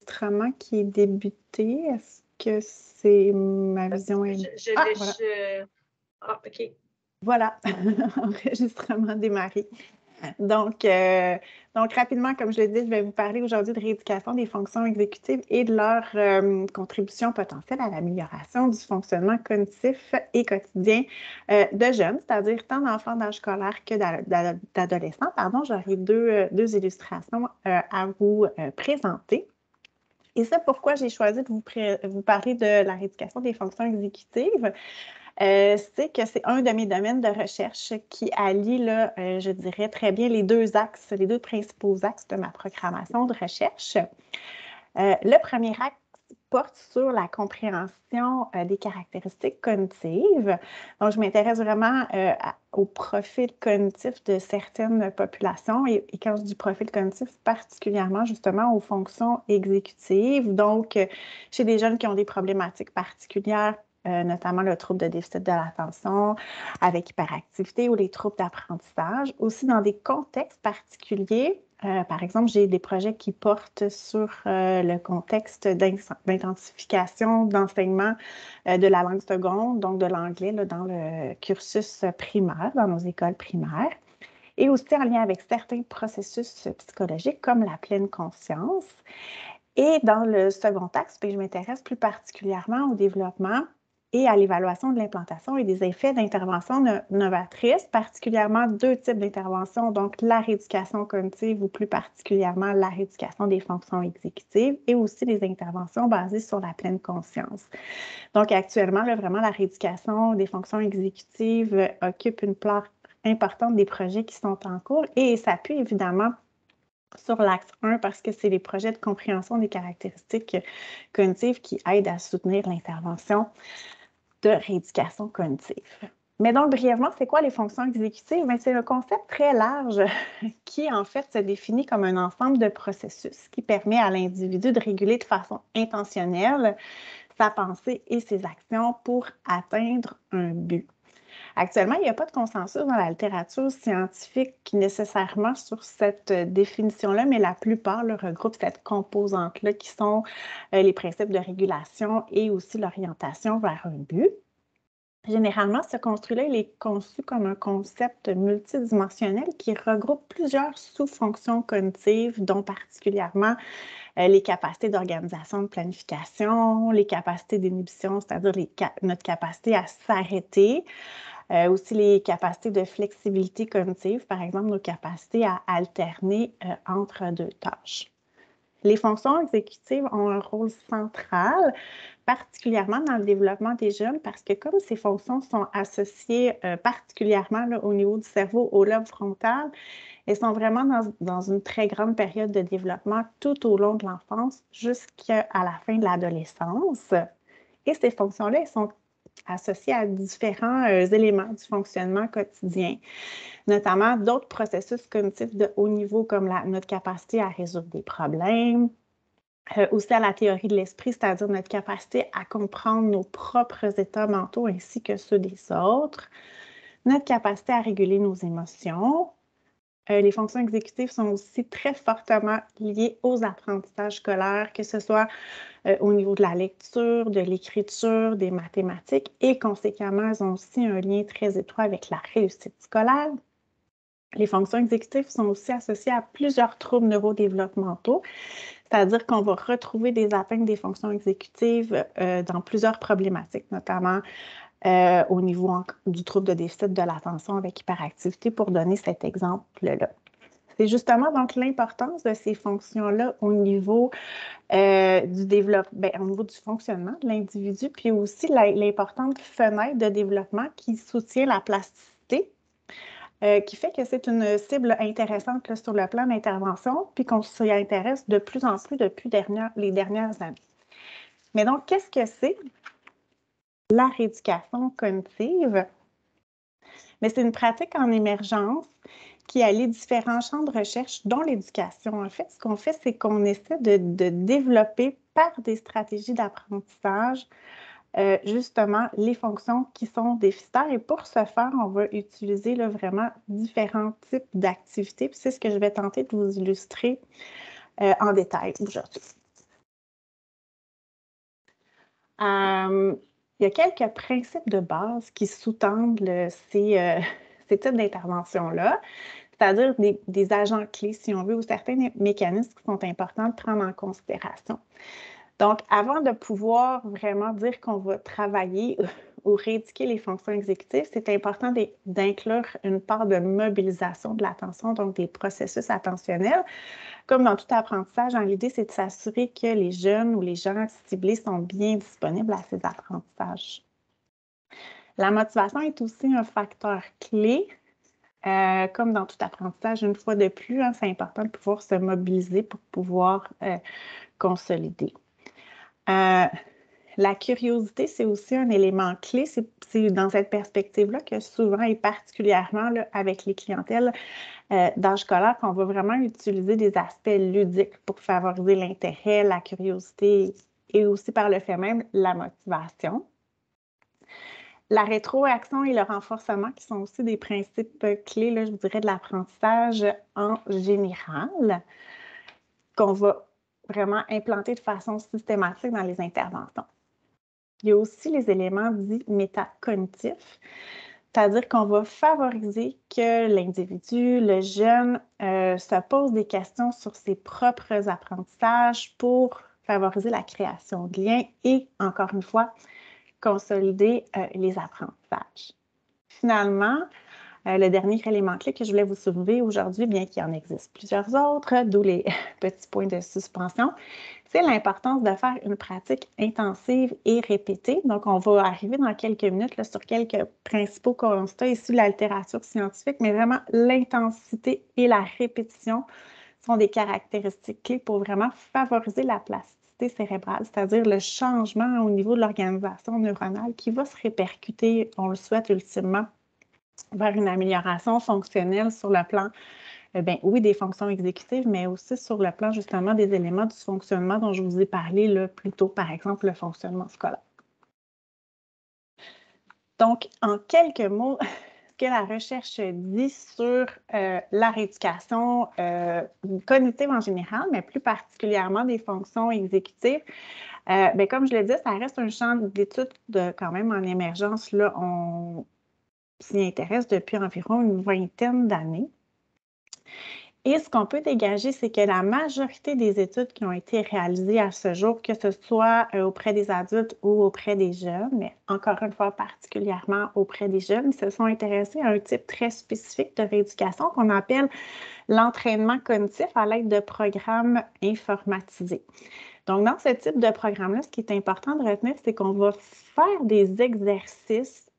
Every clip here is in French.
l'enregistrement qui est débuté. Est-ce que c'est ma vision? Voilà. OK. Voilà, enregistrement démarré. Donc, rapidement, comme je le dis, je vais vous parler aujourd'hui de rééducation des fonctions exécutives et de leur contribution potentielle à l'amélioration du fonctionnement cognitif et quotidien de jeunes, c'est-à-dire tant d'enfants d'âge scolaire que d'adolescents. Pardon, j'aurai deux illustrations à vous présenter. Et c'est pourquoi j'ai choisi de vous parler de la rééducation des fonctions exécutives. C'est que c'est un de mes domaines de recherche qui allie, là, je dirais, très bien les deux principaux axes de ma programmation de recherche. Le premier axe porte sur la compréhension des caractéristiques cognitives. Donc, je m'intéresse vraiment au profil cognitif de certaines populations et quand je dis profil cognitif, particulièrement justement aux fonctions exécutives. Donc, chez des jeunes qui ont des problématiques particulières, notamment le trouble de déficit de l'attention avec hyperactivité ou les troubles d'apprentissage. Aussi dans des contextes particuliers, par exemple, j'ai des projets qui portent sur le contexte d'identification, d'enseignement de la langue seconde, donc de l'anglais dans le cursus primaire, dans nos écoles primaires, et aussi en lien avec certains processus psychologiques comme la pleine conscience. Et dans le second axe, je m'intéresse plus particulièrement au développement et à l'évaluation de l'implantation et des effets d'intervention novatrice, particulièrement deux types d'interventions, donc la rééducation cognitive ou plus particulièrement la rééducation des fonctions exécutives et aussi les interventions basées sur la pleine conscience. Donc actuellement, là, vraiment, la rééducation des fonctions exécutives occupe une place importante des projets qui sont en cours et s'appuie évidemment sur l'axe 1 parce que c'est les projets de compréhension des caractéristiques cognitives qui aident à soutenir l'intervention de rééducation cognitive. Mais donc, brièvement, c'est quoi les fonctions exécutives? C'est un concept très large qui, en fait, se définit comme un ensemble de processus qui permet à l'individu de réguler de façon intentionnelle sa pensée et ses actions pour atteindre un but. Actuellement, il n'y a pas de consensus dans la littérature scientifique nécessairement sur cette définition-là, mais la plupart regroupent cette composante-là qui sont les principes de régulation et aussi l'orientation vers un but. Généralement, ce construit-là, il est conçu comme un concept multidimensionnel qui regroupe plusieurs sous-fonctions cognitives, dont particulièrement les capacités d'organisation, de planification, les capacités d'inhibition, c'est-à-dire notre capacité à s'arrêter, aussi les capacités de flexibilité cognitive, par exemple nos capacités à alterner entre deux tâches. Les fonctions exécutives ont un rôle central, particulièrement dans le développement des jeunes, parce que comme ces fonctions sont associées particulièrement là, au niveau du cerveau, au lobe frontal, elles sont vraiment dans une très grande période de développement tout au long de l'enfance jusqu'à la fin de l'adolescence. Et ces fonctions-là, elles sont associées à différents éléments du fonctionnement quotidien, notamment d'autres processus cognitifs de haut niveau comme notre capacité à résoudre des problèmes, aussi à la théorie de l'esprit, c'est-à-dire notre capacité à comprendre nos propres états mentaux ainsi que ceux des autres, notre capacité à réguler nos émotions. Les fonctions exécutives sont aussi très fortement liées aux apprentissages scolaires, que ce soit au niveau de la lecture, de l'écriture, des mathématiques, et conséquemment, elles ont aussi un lien très étroit avec la réussite scolaire. Les fonctions exécutives sont aussi associées à plusieurs troubles neurodéveloppementaux, c'est-à-dire qu'on va retrouver des atteintes des fonctions exécutives dans plusieurs problématiques, notamment au niveau du trouble de déficit de l'attention avec hyperactivité, pour donner cet exemple-là. C'est justement donc l'importance de ces fonctions-là au niveau du développement, au niveau du fonctionnement de l'individu, puis aussi l'importante fenêtre de développement qui soutient la plasticité, qui fait que c'est une cible intéressante là, sur le plan d'intervention, puis qu'on s'y intéresse de plus en plus depuis les dernières années. Mais donc, qu'est-ce que c'est la rééducation cognitive? Mais c'est une pratique en émergence qui allie différents champs de recherche, dont l'éducation. En fait, ce qu'on fait, c'est qu'on essaie de développer par des stratégies d'apprentissage justement les fonctions qui sont déficitaires. Et pour ce faire, on va utiliser là, vraiment différents types d'activités. Puis c'est ce que je vais tenter de vous illustrer en détail aujourd'hui. Il y a quelques principes de base qui sous-tendent ces types d'interventions-là, c'est-à-dire des agents clés, si on veut, ou certains mécanismes qui sont importants de prendre en considération. Donc, avant de pouvoir vraiment dire qu'on va travailler ou rééduquer les fonctions exécutives, c'est important d'inclure une part de mobilisation de l'attention, donc des processus attentionnels. Comme dans tout apprentissage, l'idée, c'est de s'assurer que les jeunes ou les gens ciblés sont bien disponibles à ces apprentissages. La motivation est aussi un facteur clé. Comme dans tout apprentissage, une fois de plus, c'est important de pouvoir se mobiliser pour pouvoir consolider. La curiosité, c'est aussi un élément clé. C'est dans cette perspective-là que souvent et particulièrement là, avec les clientèles d'âge scolaire qu'on va vraiment utiliser des aspects ludiques pour favoriser l'intérêt, la curiosité et aussi par le fait même la motivation. La rétroaction et le renforcement qui sont aussi des principes clés, là, je vous dirais, de l'apprentissage en général qu'on va vraiment implanter de façon systématique dans les interventions. Il y a aussi les éléments dits métacognitifs, c'est-à-dire qu'on va favoriser que l'individu, le jeune, se pose des questions sur ses propres apprentissages pour favoriser la création de liens et, encore une fois, consolider les apprentissages. Finalement, le dernier élément clé que je voulais vous soulever aujourd'hui, bien qu'il y en existe plusieurs autres, d'où les petits points de suspension, c'est l'importance de faire une pratique intensive et répétée. Donc, on va arriver dans quelques minutes là, sur quelques principaux constats issus de la littérature scientifique, mais vraiment l'intensité et la répétition sont des caractéristiques clés pour vraiment favoriser la plasticité cérébrale, c'est-à-dire le changement au niveau de l'organisation neuronale qui va se répercuter, on le souhaite ultimement, vers une amélioration fonctionnelle sur le plan, oui, des fonctions exécutives, mais aussi sur le plan justement des éléments du fonctionnement dont je vous ai parlé là, plus tôt, par exemple, le fonctionnement scolaire. Donc, en quelques mots, ce que la recherche dit sur la rééducation cognitive en général, mais plus particulièrement des fonctions exécutives, comme je l'ai dit, ça reste un champ d'études quand même en émergence. Là, on s'y intéresse depuis environ une vingtaine d'années. Et ce qu'on peut dégager, c'est que la majorité des études qui ont été réalisées à ce jour, que ce soit auprès des adultes ou auprès des jeunes, mais encore une fois particulièrement auprès des jeunes, se sont intéressés à un type très spécifique de rééducation qu'on appelle l'entraînement cognitif à l'aide de programmes informatisés. Donc, dans ce type de programme-là, ce qui est important de retenir, c'est qu'on va faire des exercices.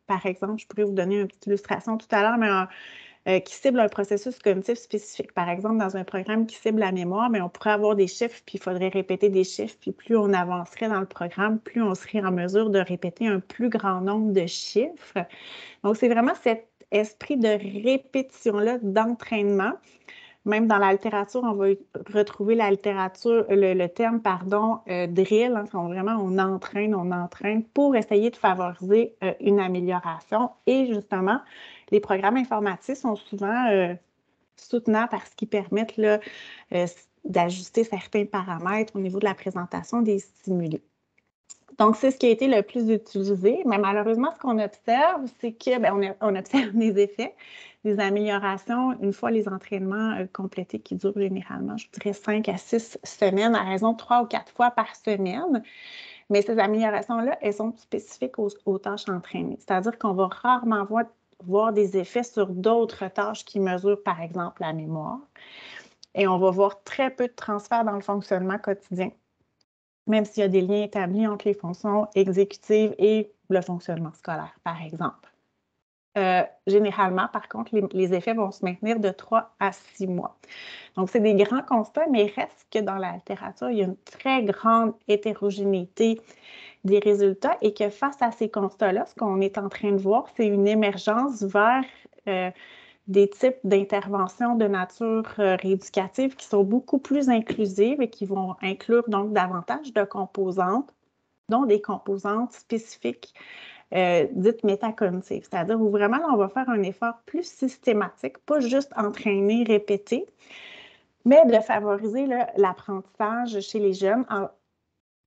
Par exemple, je pourrais vous donner une petite illustration tout à l'heure, mais qui cible un processus cognitif spécifique. Par exemple, dans un programme qui cible la mémoire, mais on pourrait avoir des chiffres, puis il faudrait répéter des chiffres, puis plus on avancerait dans le programme, plus on serait en mesure de répéter un plus grand nombre de chiffres. Donc, c'est vraiment cet esprit de répétition-là, d'entraînement. Même dans la littérature, on va retrouver le terme, drill, hein, vraiment on entraîne pour essayer de favoriser une amélioration. Et justement, les programmes informatiques sont souvent soutenants parce qu'ils permettent d'ajuster certains paramètres au niveau de la présentation des stimuli. Donc, c'est ce qui a été le plus utilisé, mais malheureusement, ce qu'on observe, c'est qu'on observe des effets, des améliorations une fois les entraînements complétés qui durent généralement, je dirais 5 à 6 semaines, à raison de 3 ou 4 fois par semaine. Mais ces améliorations-là, elles sont spécifiques aux tâches entraînées. C'est-à-dire qu'on va rarement voir des effets sur d'autres tâches qui mesurent, par exemple, la mémoire. Et on va voir très peu de transferts dans le fonctionnement quotidien, même s'il y a des liens établis entre les fonctions exécutives et le fonctionnement scolaire, par exemple. Généralement, par contre, les effets vont se maintenir de 3 à 6 mois. Donc, c'est des grands constats, mais il reste que dans la littérature, il y a une très grande hétérogénéité des résultats et que face à ces constats-là, ce qu'on est en train de voir, c'est une émergence vers des types d'interventions de nature rééducative qui sont beaucoup plus inclusives et qui vont inclure donc davantage de composantes, dont des composantes spécifiques dites métacognitives. C'est-à-dire où vraiment, là, on va faire un effort plus systématique, pas juste entraîner, répéter, mais de favoriser l'apprentissage chez les jeunes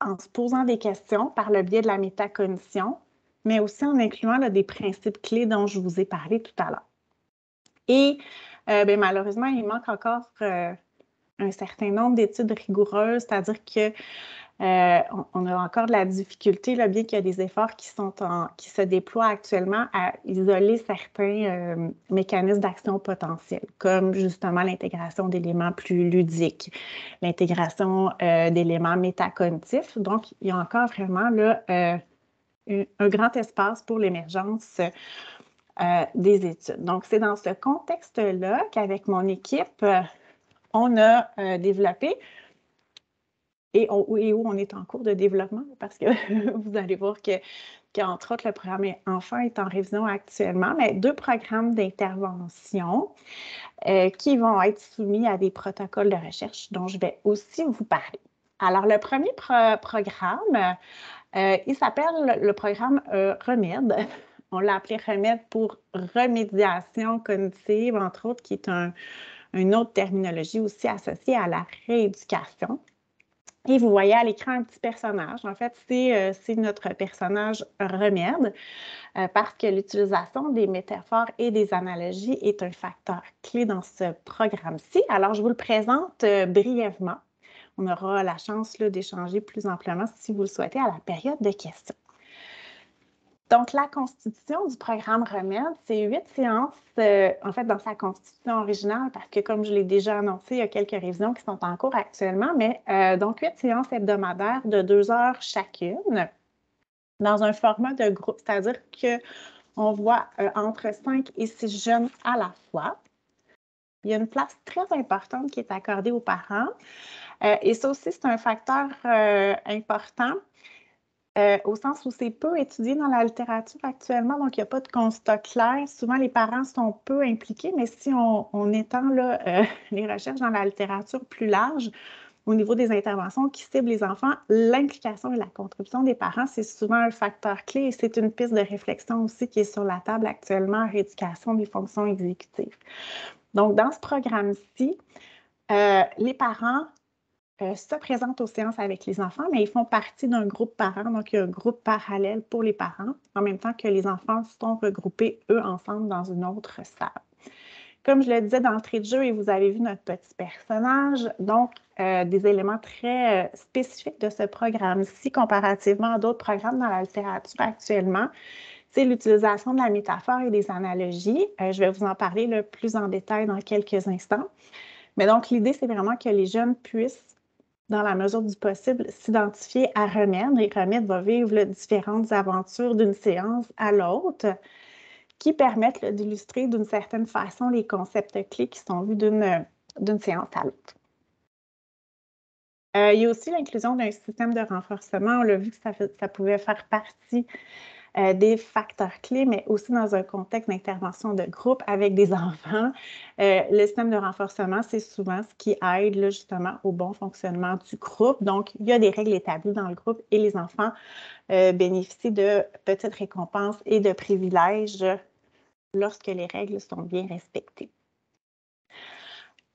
en se posant des questions par le biais de la métacognition, mais aussi en incluant des principes clés dont je vous ai parlé tout à l'heure. Et malheureusement, il manque encore un certain nombre d'études rigoureuses, c'est-à-dire que on a encore de la difficulté, là, bien qu'il y a des efforts qui se déploient actuellement à isoler certains mécanismes d'action potentiels, comme justement l'intégration d'éléments plus ludiques, l'intégration d'éléments métacognitifs. Donc, il y a encore vraiment là, un grand espace pour l'émergence des études. Donc, c'est dans ce contexte-là qu'avec mon équipe, on a développé et où on est en cours de développement, parce que vous allez voir qu'entre autres, le programme Enfants est en révision actuellement, mais 2 programmes d'intervention qui vont être soumis à des protocoles de recherche dont je vais aussi vous parler. Alors, le premier programme, il s'appelle le programme REMED. On l'a appelé REMED pour remédiation cognitive, entre autres, qui est une autre terminologie aussi associée à la rééducation. Et vous voyez à l'écran un petit personnage. En fait, c'est notre personnage Remède parce que l'utilisation des métaphores et des analogies est un facteur clé dans ce programme-ci. Alors, je vous le présente brièvement. On aura la chance d'échanger plus amplement, si vous le souhaitez, à la période de questions. Donc, la constitution du programme Remède, c'est 8 séances, en fait, dans sa constitution originale, parce que, comme je l'ai déjà annoncé, il y a quelques révisions qui sont en cours actuellement, mais donc 8 séances hebdomadaires de 2 heures chacune, dans un format de groupe, c'est-à-dire qu'on voit entre 5 et 6 jeunes à la fois. Il y a une place très importante qui est accordée aux parents, et ça aussi, c'est un facteur important. Au sens où c'est peu étudié dans la littérature actuellement, donc il n'y a pas de constat clair. Souvent, les parents sont peu impliqués, mais si on étend les recherches dans la littérature plus large, au niveau des interventions qui ciblent les enfants, l'implication et la contribution des parents, c'est souvent un facteur clé et c'est une piste de réflexion aussi qui est sur la table actuellement en rééducation des fonctions exécutives. Donc, dans ce programme-ci, les parents se présentent aux séances avec les enfants, mais ils font partie d'un groupe parent, donc il y a un groupe parallèle pour les parents, en même temps que les enfants sont regroupés, eux, ensemble dans une autre salle. Comme je le disais d'entrée de jeu, et vous avez vu notre petit personnage, donc des éléments très spécifiques de ce programme-ci comparativement à d'autres programmes dans la littérature actuellement, c'est l'utilisation de la métaphore et des analogies. Je vais vous en parler plus en détail dans quelques instants. Mais donc, l'idée, c'est vraiment que les jeunes puissent, dans la mesure du possible, s'identifier à Remède. Et Remède va vivre différentes aventures d'une séance à l'autre qui permettent d'illustrer d'une certaine façon les concepts clés qui sont vus d'une séance à l'autre. Il y a aussi l'inclusion d'un système de renforcement. On l'a vu que ça pouvait faire partie des facteurs clés, mais aussi dans un contexte d'intervention de groupe avec des enfants. Le système de renforcement, c'est souvent ce qui aide justement au bon fonctionnement du groupe. Donc, il y a des règles établies dans le groupe et les enfants bénéficient de petites récompenses et de privilèges lorsque les règles sont bien respectées.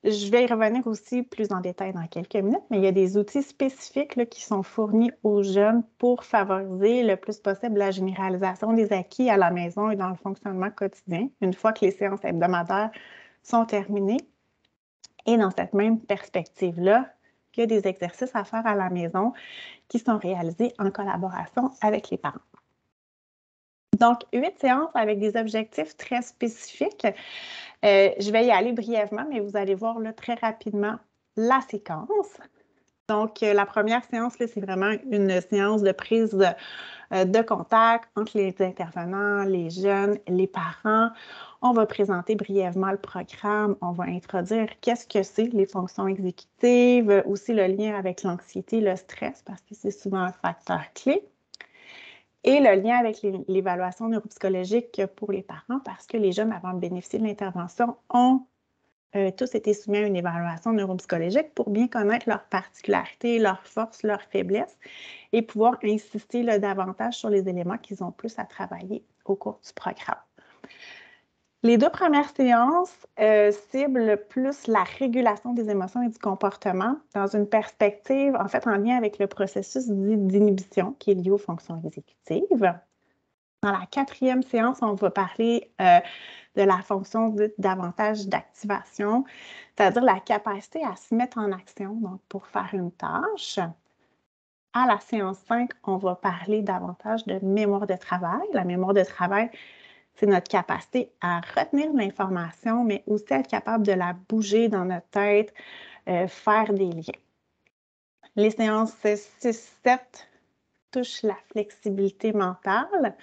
Je vais y revenir aussi plus en détail dans quelques minutes, mais il y a des outils spécifiques qui sont fournis aux jeunes pour favoriser le plus possible la généralisation des acquis à la maison et dans le fonctionnement quotidien, une fois que les séances hebdomadaires sont terminées. Et dans cette même perspective-là, il y a des exercices à faire à la maison qui sont réalisés en collaboration avec les parents. Donc, 8 séances avec des objectifs très spécifiques. Je vais y aller brièvement, mais vous allez voir très rapidement la séquence. Donc, la première séance, c'est vraiment une séance de prise de contact entre les intervenants, les jeunes, les parents. On va présenter brièvement le programme. On va introduire qu'est-ce que c'est les fonctions exécutives, aussi le lien avec l'anxiété, le stress, parce que c'est souvent un facteur clé. Et le lien avec l'évaluation neuropsychologique pour les parents, parce que les jeunes, avant de bénéficier de l'intervention, ont tous été soumis à une évaluation neuropsychologique pour bien connaître leurs particularités, leurs forces, leurs faiblesses et pouvoir insister davantage sur les éléments qu'ils ont plus à travailler au cours du programme. Les 2 premières séances ciblent plus la régulation des émotions et du comportement dans une perspective, en fait, en lien avec le processus d'inhibition qui est lié aux fonctions exécutives. Dans la 4e séance, on va parler de la fonction davantage d'activation, c'est-à-dire la capacité à se mettre en action donc pour faire une tâche. À la séance 5, on va parler davantage de mémoire de travail. La mémoire de travail, c'est notre capacité à retenir l'information, mais aussi être capable de la bouger dans notre tête, faire des liens. Les séances 6-7 touchent la flexibilité mentale.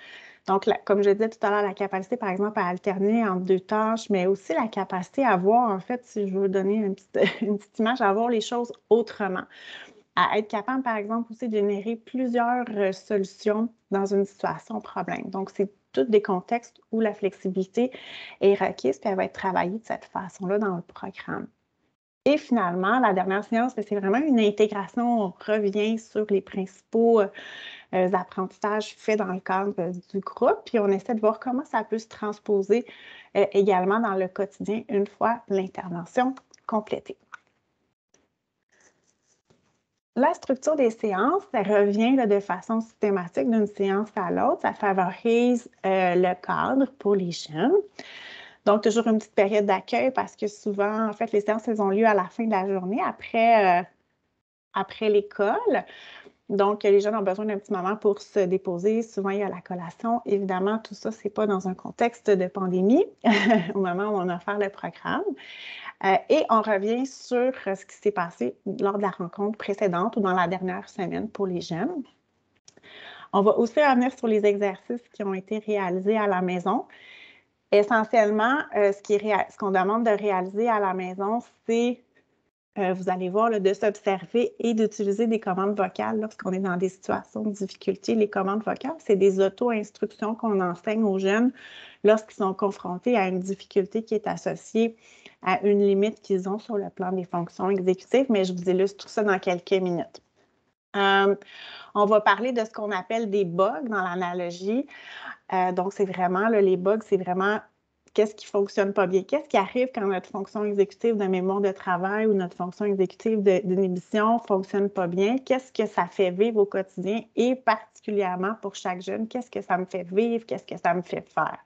Donc, comme je disais tout à l'heure, la capacité, par exemple, à alterner entre 2 tâches, mais aussi la capacité à voir, en fait, si je veux donner une petite image, à voir les choses autrement. À être capable, par exemple, aussi de générer plusieurs solutions dans une situation problème. Donc, c'est tous des contextes où la flexibilité est requise, puis elle va être travaillée de cette façon-là dans le programme. Et finalement, la dernière séance, c'est vraiment une intégration. On revient sur les principaux apprentissages faits dans le cadre du groupe, puis on essaie de voir comment ça peut se transposer également dans le quotidien une fois l'intervention complétée. La structure des séances, ça revient là, de façon systématique d'une séance à l'autre. Ça favorise le cadre pour les jeunes. Donc, toujours une petite période d'accueil parce que souvent, en fait, les séances, elles ont lieu à la fin de la journée, après l'école. Donc, les jeunes ont besoin d'un petit moment pour se déposer. Souvent, il y a la collation. Évidemment, tout ça, ce n'est pas dans un contexte de pandémie au moment où on a offert le programme. Et on revient sur ce qui s'est passé lors de la rencontre précédente ou dans la dernière semaine pour les jeunes. On va aussi revenir sur les exercices qui ont été réalisés à la maison. Essentiellement, ce qu'on demande de réaliser à la maison, c'est, vous allez voir, là, de s'observer et d'utiliser des commandes vocales lorsqu'on est dans des situations de difficulté. Les commandes vocales, c'est des auto-instructions qu'on enseigne aux jeunes lorsqu'ils sont confrontés à une difficulté qui est associée à une limite qu'ils ont sur le plan des fonctions exécutives, mais je vous illustre tout ça dans quelques minutes. On va parler de ce qu'on appelle des bugs dans l'analogie. Donc, c'est vraiment, là, les bugs, c'est vraiment qu'est-ce qui ne fonctionne pas bien. Qu'est-ce qui arrive quand notre fonction exécutive de mémoire de travail ou notre fonction exécutive d'inhibition ne fonctionne pas bien? Qu'est-ce que ça fait vivre au quotidien et particulièrement pour chaque jeune? Qu'est-ce que ça me fait vivre? Qu'est-ce que ça me fait faire?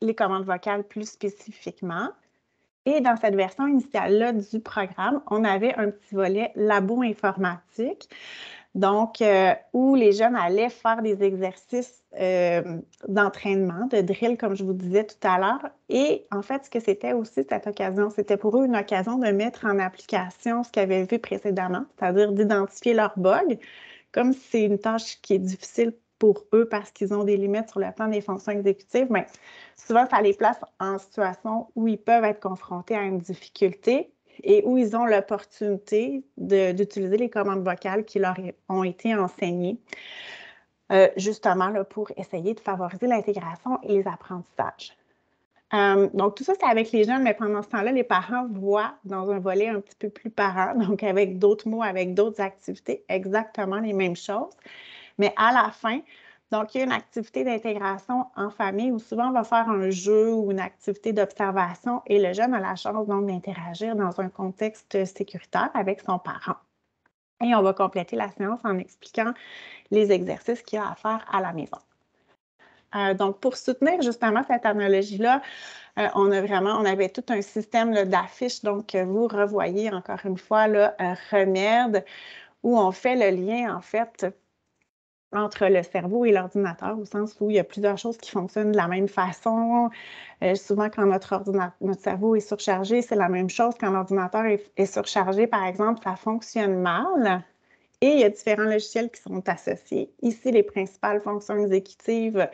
Les commandes vocales plus spécifiquement. Et dans cette version initiale-là du programme, on avait un petit volet labo informatique, donc où les jeunes allaient faire des exercices d'entraînement, de drill, comme je vous disais tout à l'heure. Et en fait, ce que c'était aussi cette occasion, c'était pour eux une occasion de mettre en application ce qu'ils avaient vu précédemment, c'est-à-dire d'identifier leurs bugs, comme c'est une tâche qui est difficile pour eux parce qu'ils ont des limites sur le plan des fonctions exécutives, mais souvent, ça les place en situation où ils peuvent être confrontés à une difficulté et où ils ont l'opportunité d'utiliser les commandes vocales qui leur ont été enseignées, justement là, pour essayer de favoriser l'intégration et les apprentissages. Donc, tout ça, c'est avec les jeunes, mais pendant ce temps-là, les parents voient dans un volet un petit peu plus parent, donc avec d'autres mots, avec d'autres activités, exactement les mêmes choses. Mais à la fin, donc, il y a une activité d'intégration en famille où souvent on va faire un jeu ou une activité d'observation et le jeune a la chance donc d'interagir dans un contexte sécuritaire avec son parent. Et on va compléter la séance en expliquant les exercices qu'il y a à faire à la maison. Donc, pour soutenir justement cette analogie-là, on avait tout un système d'affiches. Donc, vous revoyez encore une fois là, Remède, où on fait le lien, en fait, entre le cerveau et l'ordinateur, au sens où il y a plusieurs choses qui fonctionnent de la même façon. Souvent, quand notre cerveau est surchargé, c'est la même chose. Quand l'ordinateur est surchargé, par exemple, ça fonctionne mal. Et il y a différents logiciels qui sont associés. Ici, les principales fonctions exécutives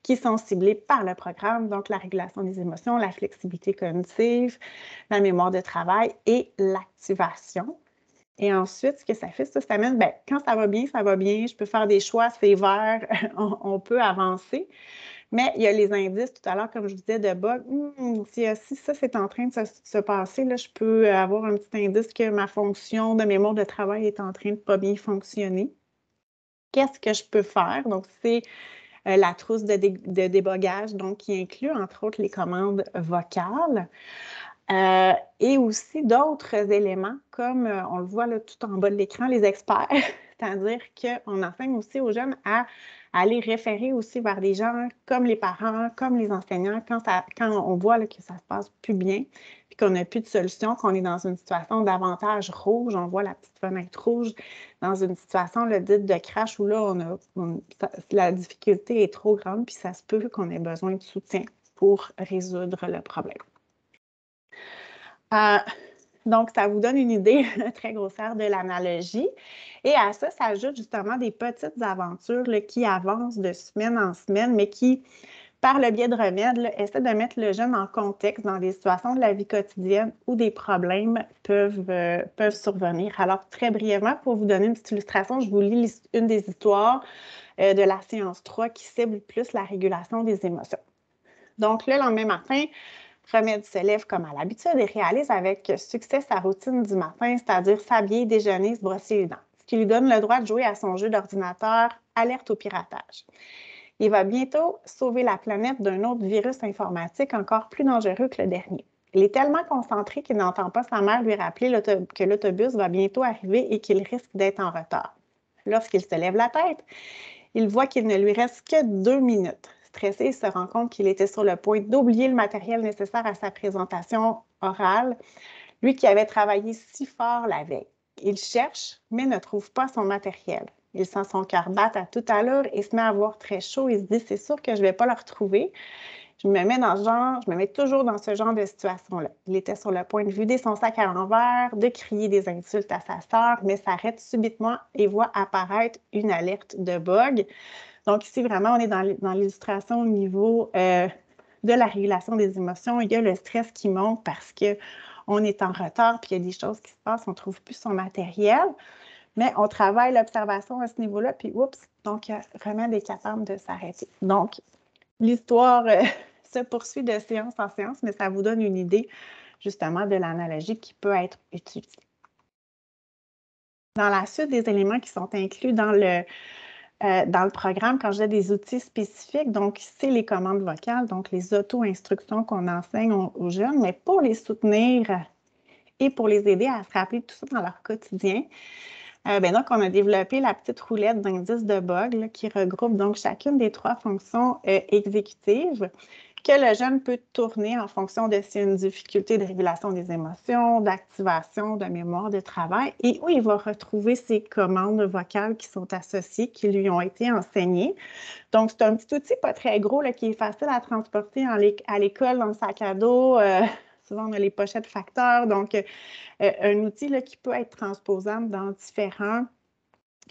qui sont ciblées par le programme, donc la régulation des émotions, la flexibilité cognitive, la mémoire de travail et l'activation. Et ensuite, ce que ça fait, ça amène, bien, quand ça va bien, je peux faire des choix, c'est vert, on peut avancer. Mais il y a les indices, tout à l'heure, comme je vous disais, de bug. Si ça, c'est en train de se passer, là, je peux avoir un petit indice que ma fonction de mémoire de travail est en train de pas bien fonctionner. Qu'est-ce que je peux faire? Donc, c'est la trousse de débogage, donc qui inclut entre autres les commandes vocales. Et aussi d'autres éléments, comme on le voit là, tout en bas de l'écran, les experts, c'est-à-dire qu'on enseigne aussi aux jeunes à aller référer aussi vers des gens comme les parents, comme les enseignants, quand on voit là, que ça ne se passe plus bien, puis qu'on n'a plus de solution, qu'on est dans une situation davantage rouge, on voit la petite fenêtre rouge, dans une situation dite de crash où là, la difficulté est trop grande, puis ça se peut qu'on ait besoin de soutien pour résoudre le problème. Donc, ça vous donne une idée très grossière de l'analogie. Et à ça s'ajoutent justement des petites aventures là, qui avancent de semaine en semaine, mais qui, par le biais de remèdes, là, essaient de mettre le jeune en contexte dans des situations de la vie quotidienne où des problèmes peuvent survenir. Alors, très brièvement, pour vous donner une petite illustration, je vous lis une des histoires de la séance 3 qui cible plus la régulation des émotions. Donc, le lendemain matin, Remède se lève comme à l'habitude et réalise avec succès sa routine du matin, c'est-à-dire s'habiller, déjeuner, se brosser les dents, ce qui lui donne le droit de jouer à son jeu d'ordinateur Alerte au piratage. Il va bientôt sauver la planète d'un autre virus informatique encore plus dangereux que le dernier. Il est tellement concentré qu'il n'entend pas sa mère lui rappeler que l'autobus va bientôt arriver et qu'il risque d'être en retard. Lorsqu'il se lève la tête, il voit qu'il ne lui reste que 2 minutes. Stressé, il se rend compte qu'il était sur le point d'oublier le matériel nécessaire à sa présentation orale, lui qui avait travaillé si fort la veille. Il cherche, mais ne trouve pas son matériel. Il sent son cœur battre à toute allure et se met à avoir très chaud. Il se dit, c'est sûr que je ne vais pas le retrouver. Je me mets toujours dans ce genre de situation-là. Il était sur le point de vider son sac à l'envers, de crier des insultes à sa sœur, mais s'arrête subitement et voit apparaître une alerte de bug. Donc ici, vraiment, on est dans l'illustration au niveau de la régulation des émotions. Il y a le stress qui monte parce qu'on est en retard, puis il y a des choses qui se passent, on ne trouve plus son matériel. Mais on travaille l'observation à ce niveau-là, puis oups, donc Remède est capable de s'arrêter. Donc, l'histoire se poursuit de séance en séance, mais ça vous donne une idée justement de l'analogie qui peut être utilisée. Dans la suite des éléments qui sont inclus dans le programme, quand j'ai des outils spécifiques, donc c'est les commandes vocales, donc les auto-instructions qu'on enseigne aux jeunes, mais pour les soutenir et pour les aider à se rappeler de tout ça dans leur quotidien, donc on a développé la petite roulette d'indices de bug là, qui regroupe donc chacune des 3 fonctions exécutives que le jeune peut tourner en fonction de s'il y a une difficulté de régulation des émotions, d'activation, de mémoire de travail, et où il va retrouver ces commandes vocales qui sont associées, qui lui ont été enseignées. Donc, c'est un petit outil pas très gros là, qui est facile à transporter à l'école dans le sac à dos. Souvent, on a les pochettes facteurs. Donc, un outil là, qui peut être transposable dans différents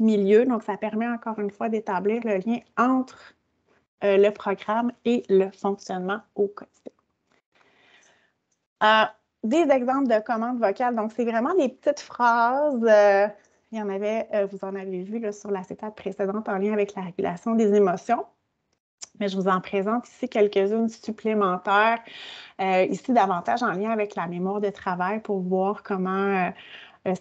milieux. Donc, ça permet encore une fois d'établir le lien entre le programme et le fonctionnement au quotidien. Des exemples de commandes vocales. Donc, c'est vraiment des petites phrases. Il y en avait, vous en avez vu là, sur l'acétate précédente en lien avec la régulation des émotions. Mais je vous en présente ici quelques-unes supplémentaires. Ici, davantage en lien avec la mémoire de travail pour voir comment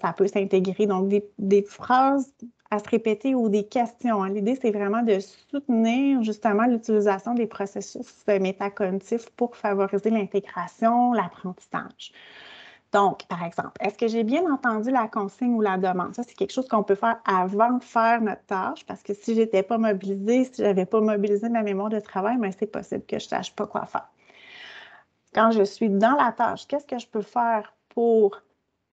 ça peut s'intégrer. Donc, des phrases à se répéter ou des questions. L'idée, c'est vraiment de soutenir justement l'utilisation des processus métacognitifs pour favoriser l'intégration, l'apprentissage. Donc, par exemple, est-ce que j'ai bien entendu la consigne ou la demande? Ça, c'est quelque chose qu'on peut faire avant de faire notre tâche, parce que si je n'étais pas mobilisée, si je n'avais pas mobilisé ma mémoire de travail, bien, c'est possible que je ne sache pas quoi faire. Quand je suis dans la tâche, qu'est-ce que je peux faire pour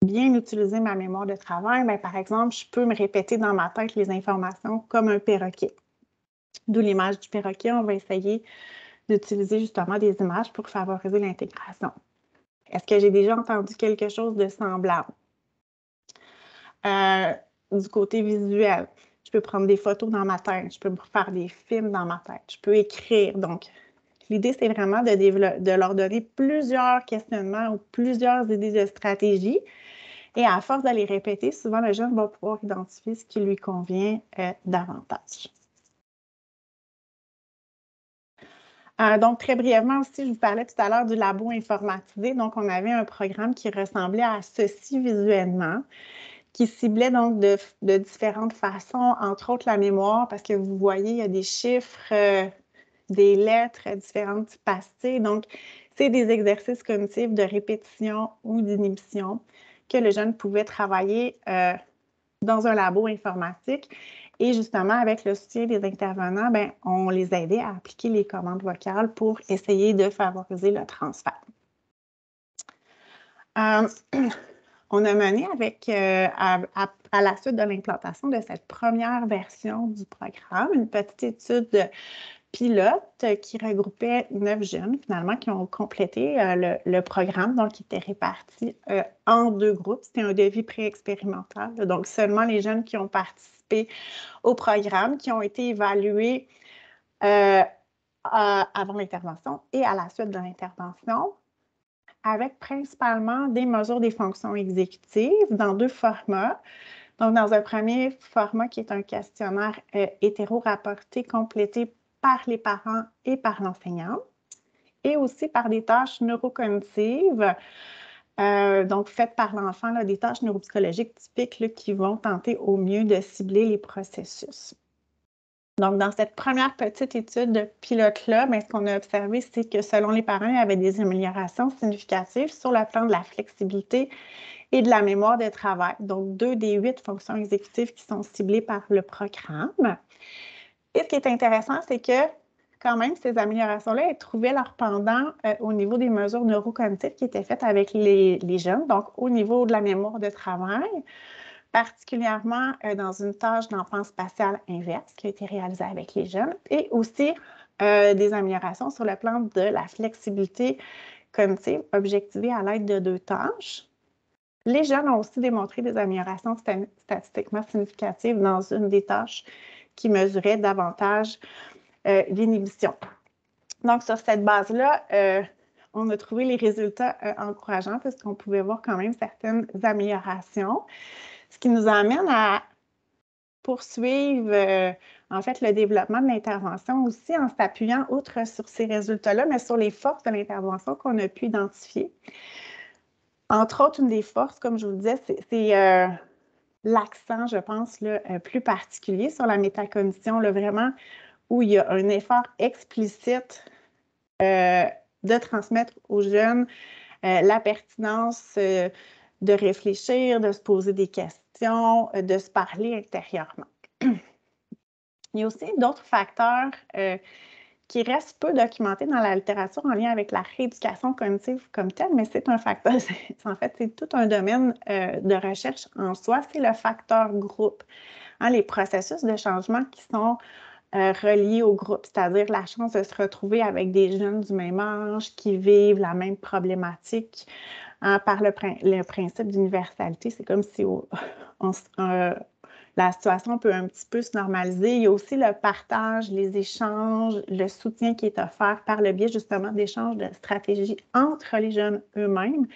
bien utiliser ma mémoire de travail? Bien, par exemple, je peux me répéter dans ma tête les informations comme un perroquet. D'où l'image du perroquet. On va essayer d'utiliser justement des images pour favoriser l'intégration. Est-ce que j'ai déjà entendu quelque chose de semblable? Du côté visuel, je peux prendre des photos dans ma tête, je peux faire des films dans ma tête, je peux écrire. Donc, l'idée, c'est vraiment de leur donner plusieurs questionnements ou plusieurs idées de stratégie. Et à force de les répéter, souvent, le jeune va pouvoir identifier ce qui lui convient davantage. Donc, très brièvement aussi, je vous parlais tout à l'heure du labo informatisé. Donc, on avait un programme qui ressemblait à ceci visuellement, qui ciblait donc de différentes façons, entre autres la mémoire, parce que vous voyez, il y a des chiffres, des lettres, différentes capacités. Donc, c'est des exercices cognitifs de répétition ou d'inhibition que le jeune pouvait travailler dans un labo informatique. Et justement, avec le soutien des intervenants, bien, on les aidait à appliquer les commandes vocales pour essayer de favoriser le transfert. On a mené avec, à la suite de l'implantation de cette première version du programme, une petite étude pilote qui regroupait 9 jeunes, finalement, qui ont complété le programme, donc qui était réparti en 2 groupes. C'était un devis pré-expérimental, donc seulement les jeunes qui ont participé au programme, qui ont été évalués avant l'intervention et à la suite de l'intervention, avec principalement des mesures des fonctions exécutives dans 2 formats. Donc, dans un premier format qui est un questionnaire hétéro-rapporté complété par les parents et par l'enseignant, et aussi par des tâches neurocognitives, donc faites par l'enfant, des tâches neuropsychologiques typiques là, qui vont tenter au mieux de cibler les processus. Donc, dans cette première petite étude de pilote-là, ce qu'on a observé, c'est que selon les parents, il y avait des améliorations significatives sur le plan de la flexibilité et de la mémoire de travail. Donc, 2 des 8 fonctions exécutives qui sont ciblées par le programme. Et ce qui est intéressant, c'est que quand même, ces améliorations-là, elles trouvaient leur pendant au niveau des mesures neurocognitives qui étaient faites avec les jeunes, donc au niveau de la mémoire de travail, particulièrement dans une tâche d'enfant spatial inverse qui a été réalisée avec les jeunes, et aussi des améliorations sur le plan de la flexibilité cognitive objectivée à l'aide de 2 tâches. Les jeunes ont aussi démontré des améliorations statistiquement significatives dans une des tâches qui mesurait davantage l'inhibition. Donc, sur cette base-là, on a trouvé les résultats encourageants parce qu'on pouvait voir quand même certaines améliorations, ce qui nous amène à poursuivre en fait le développement de l'intervention aussi en s'appuyant, outre sur ces résultats-là, mais sur les forces de l'intervention qu'on a pu identifier. Entre autres, une des forces, comme je vous le disais, c'est l'accent, je pense, là, plus particulier sur la métacognition, là, vraiment, où il y a un effort explicite de transmettre aux jeunes la pertinence de réfléchir, de se poser des questions, de se parler intérieurement. Il y a aussi d'autres facteurs qui restent peu documentés dans la littérature en lien avec la rééducation cognitive comme telle, mais c'est un facteur, en fait, c'est tout un domaine de recherche en soi, c'est le facteur groupe. Hein, les processus de changement qui sont reliés au groupe, c'est-à-dire la chance de se retrouver avec des jeunes du même âge qui vivent la même problématique hein, par le principe d'universalité. C'est comme si la situation peut un petit peu se normaliser. Il y a aussi le partage, les échanges, le soutien qui est offert par le biais justement d'échanges de stratégies entre les jeunes eux-mêmes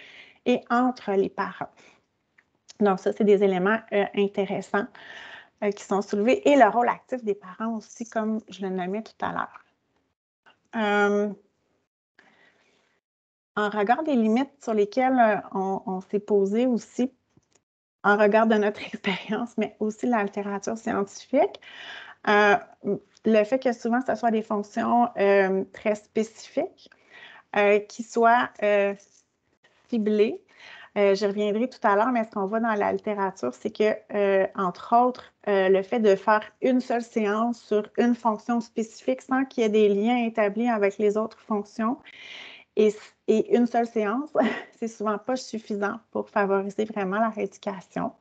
et entre les parents. Donc ça, c'est des éléments intéressants qui sont soulevés et le rôle actif des parents aussi, comme je le nommais tout à l'heure. En regard des limites sur lesquelles on s'est posé aussi, en regard de notre expérience, mais aussi de la littérature scientifique, le fait que souvent ce soit des fonctions très spécifiques qui soient ciblées. J'y reviendrai tout à l'heure, mais ce qu'on voit dans la littérature, c'est que, entre autres, le fait de faire une seule séance sur une fonction spécifique sans qu'il y ait des liens établis avec les autres fonctions et une seule séance, c'est souvent pas suffisant pour favoriser vraiment la rééducation.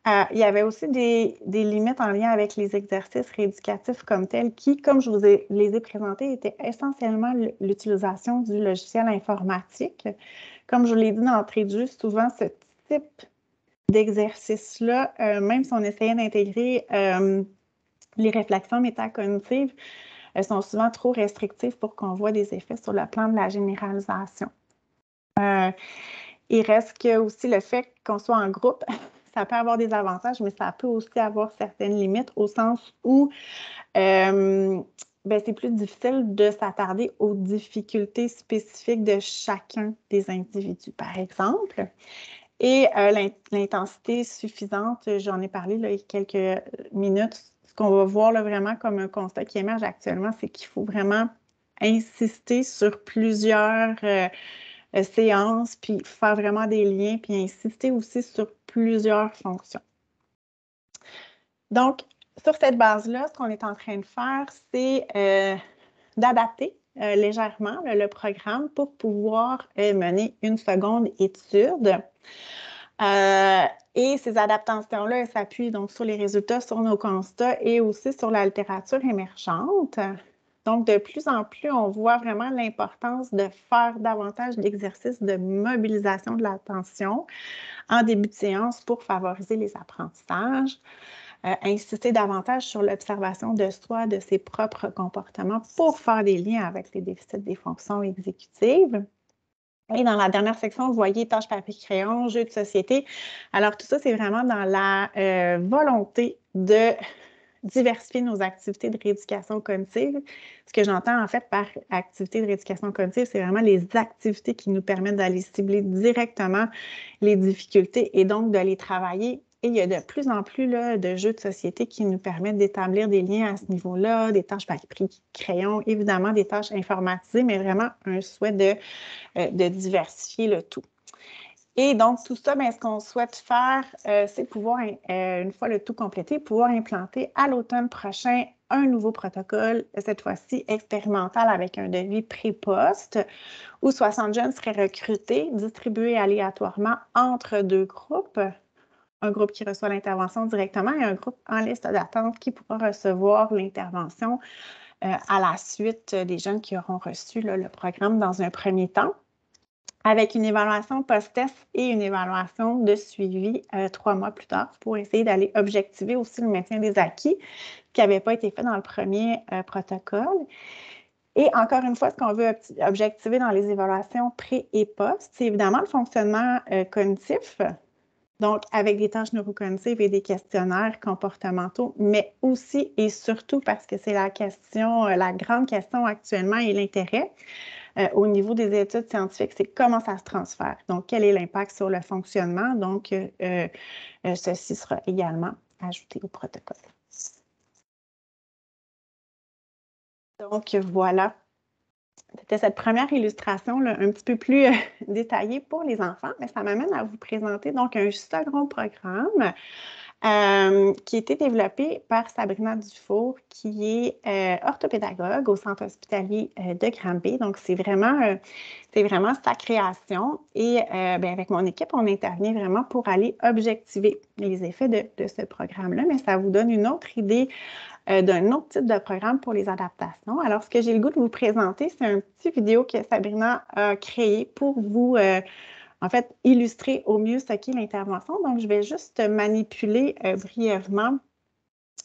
Il y avait aussi des limites en lien avec les exercices rééducatifs comme tels qui, comme je vous les ai présentés, étaient essentiellement l'utilisation du logiciel informatique. Comme je vous l'ai dit d'entrée de jeu, souvent ce type d'exercice-là, même si on essayait d'intégrer les réflexions métacognitives, elles sont souvent trop restrictives pour qu'on voit des effets sur le plan de la généralisation. Il reste que aussi le fait qu'on soit en groupe, ça peut avoir des avantages, mais ça peut aussi avoir certaines limites au sens où c'est plus difficile de s'attarder aux difficultés spécifiques de chacun des individus, par exemple. Et l'intensité suffisante, j'en ai parlé là, il y a quelques minutes. Ce qu'on va voir là, vraiment comme un constat qui émerge actuellement, c'est qu'il faut vraiment insister sur plusieurs séances, puis faire vraiment des liens, puis insister aussi sur plusieurs fonctions. Donc, sur cette base-là, ce qu'on est en train de faire, c'est d'adapter légèrement le programme pour pouvoir mener une seconde étude. Et ces adaptations-là s'appuient donc sur les résultats, sur nos constats et aussi sur la littérature émergente. Donc, de plus en plus, on voit vraiment l'importance de faire davantage d'exercices de mobilisation de l'attention en début de séance pour favoriser les apprentissages. Insister davantage sur l'observation de soi, de ses propres comportements pour faire des liens avec les déficits des fonctions exécutives. Et dans la dernière section, vous voyez tâches papier-crayon, jeux de société. Alors, tout ça, c'est vraiment dans la volonté de diversifier nos activités de rééducation cognitive. Ce que j'entends en fait par activité de rééducation cognitive, c'est vraiment les activités qui nous permettent d'aller cibler directement les difficultés et donc de les travailler. Et il y a de plus en plus là, de jeux de société qui nous permettent d'établir des liens à ce niveau-là, des tâches papier-crayon, évidemment des tâches informatisées, mais vraiment un souhait de diversifier le tout. Et donc, tout ça, ce qu'on souhaite faire, c'est pouvoir, une fois le tout complété, pouvoir implanter à l'automne prochain un nouveau protocole, cette fois-ci expérimental avec un devis pré-poste, où 60 jeunes seraient recrutés, distribués aléatoirement entre deux groupes. Un groupe qui reçoit l'intervention directement et un groupe en liste d'attente qui pourra recevoir l'intervention à la suite des jeunes qui auront reçu là, le programme dans un premier temps, avec une évaluation post-test et une évaluation de suivi 3 mois plus tard pour essayer d'aller objectiver aussi le maintien des acquis qui n'avait pas été fait dans le premier protocole. Et encore une fois, ce qu'on veut objectiver dans les évaluations pré et post, c'est évidemment le fonctionnement cognitif, donc avec des tâches neurocognitives et des questionnaires comportementaux, mais aussi et surtout parce que c'est la question, la grande question actuellement et l'intérêt au niveau des études scientifiques, c'est comment ça se transfère. Donc, quel est l'impact sur le fonctionnement? Donc, ceci sera également ajouté au protocole. Donc, voilà. C'était cette première illustration là, un petit peu plus détaillée pour les enfants, mais ça m'amène à vous présenter donc un second programme qui a été développé par Sabrina Dufour, qui est orthopédagogue au centre hospitalier de Granby. Donc, c'est vraiment sa création. Et avec mon équipe, on intervient vraiment pour aller objectiver les effets de ce programme-là, mais ça vous donne une autre idée d'un autre type de programme pour les adaptations. Alors, ce que j'ai le goût de vous présenter, c'est un petit vidéo que Sabrina a créé pour vous, en fait, illustrer au mieux ce qu'est l'intervention. Donc, je vais juste manipuler brièvement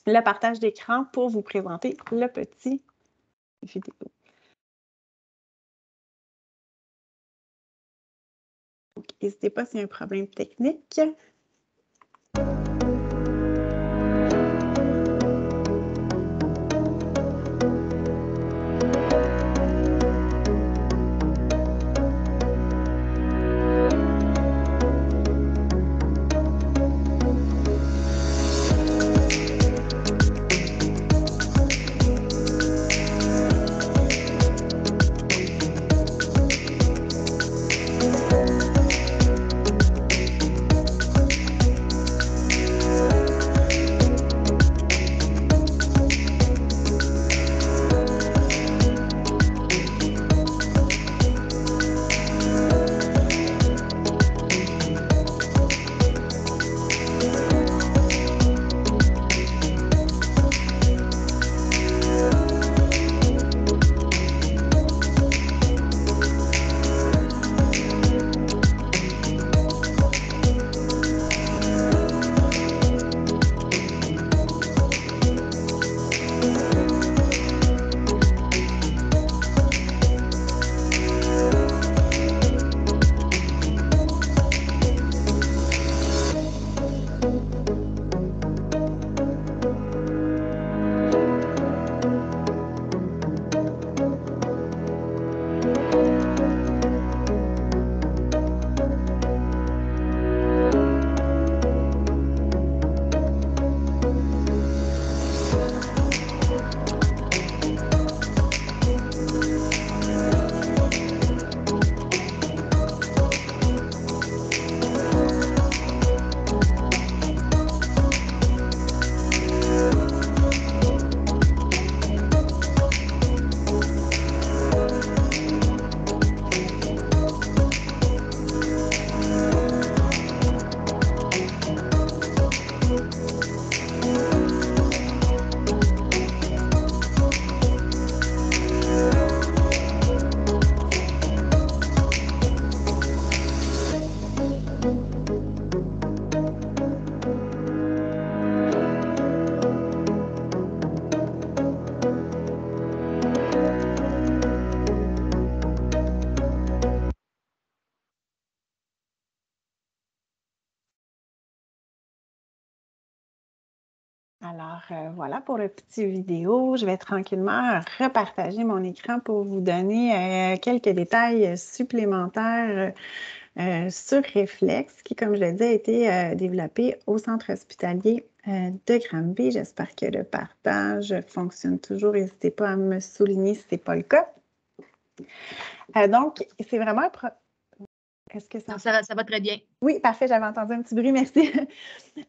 le partage d'écran pour vous présenter le petit vidéo. N'hésitez pas s'il y a un problème technique. Alors, voilà pour le petit vidéo. Je vais tranquillement repartager mon écran pour vous donner quelques détails supplémentaires sur Réflexe, qui, comme je l'ai dit, a été développé au centre hospitalier de Granby. J'espère que le partage fonctionne toujours. N'hésitez pas à me souligner si ce n'est pas le cas. Donc, c'est vraiment un Est-ce que Non, ça va très bien. Oui, parfait, j'avais entendu un petit bruit, merci.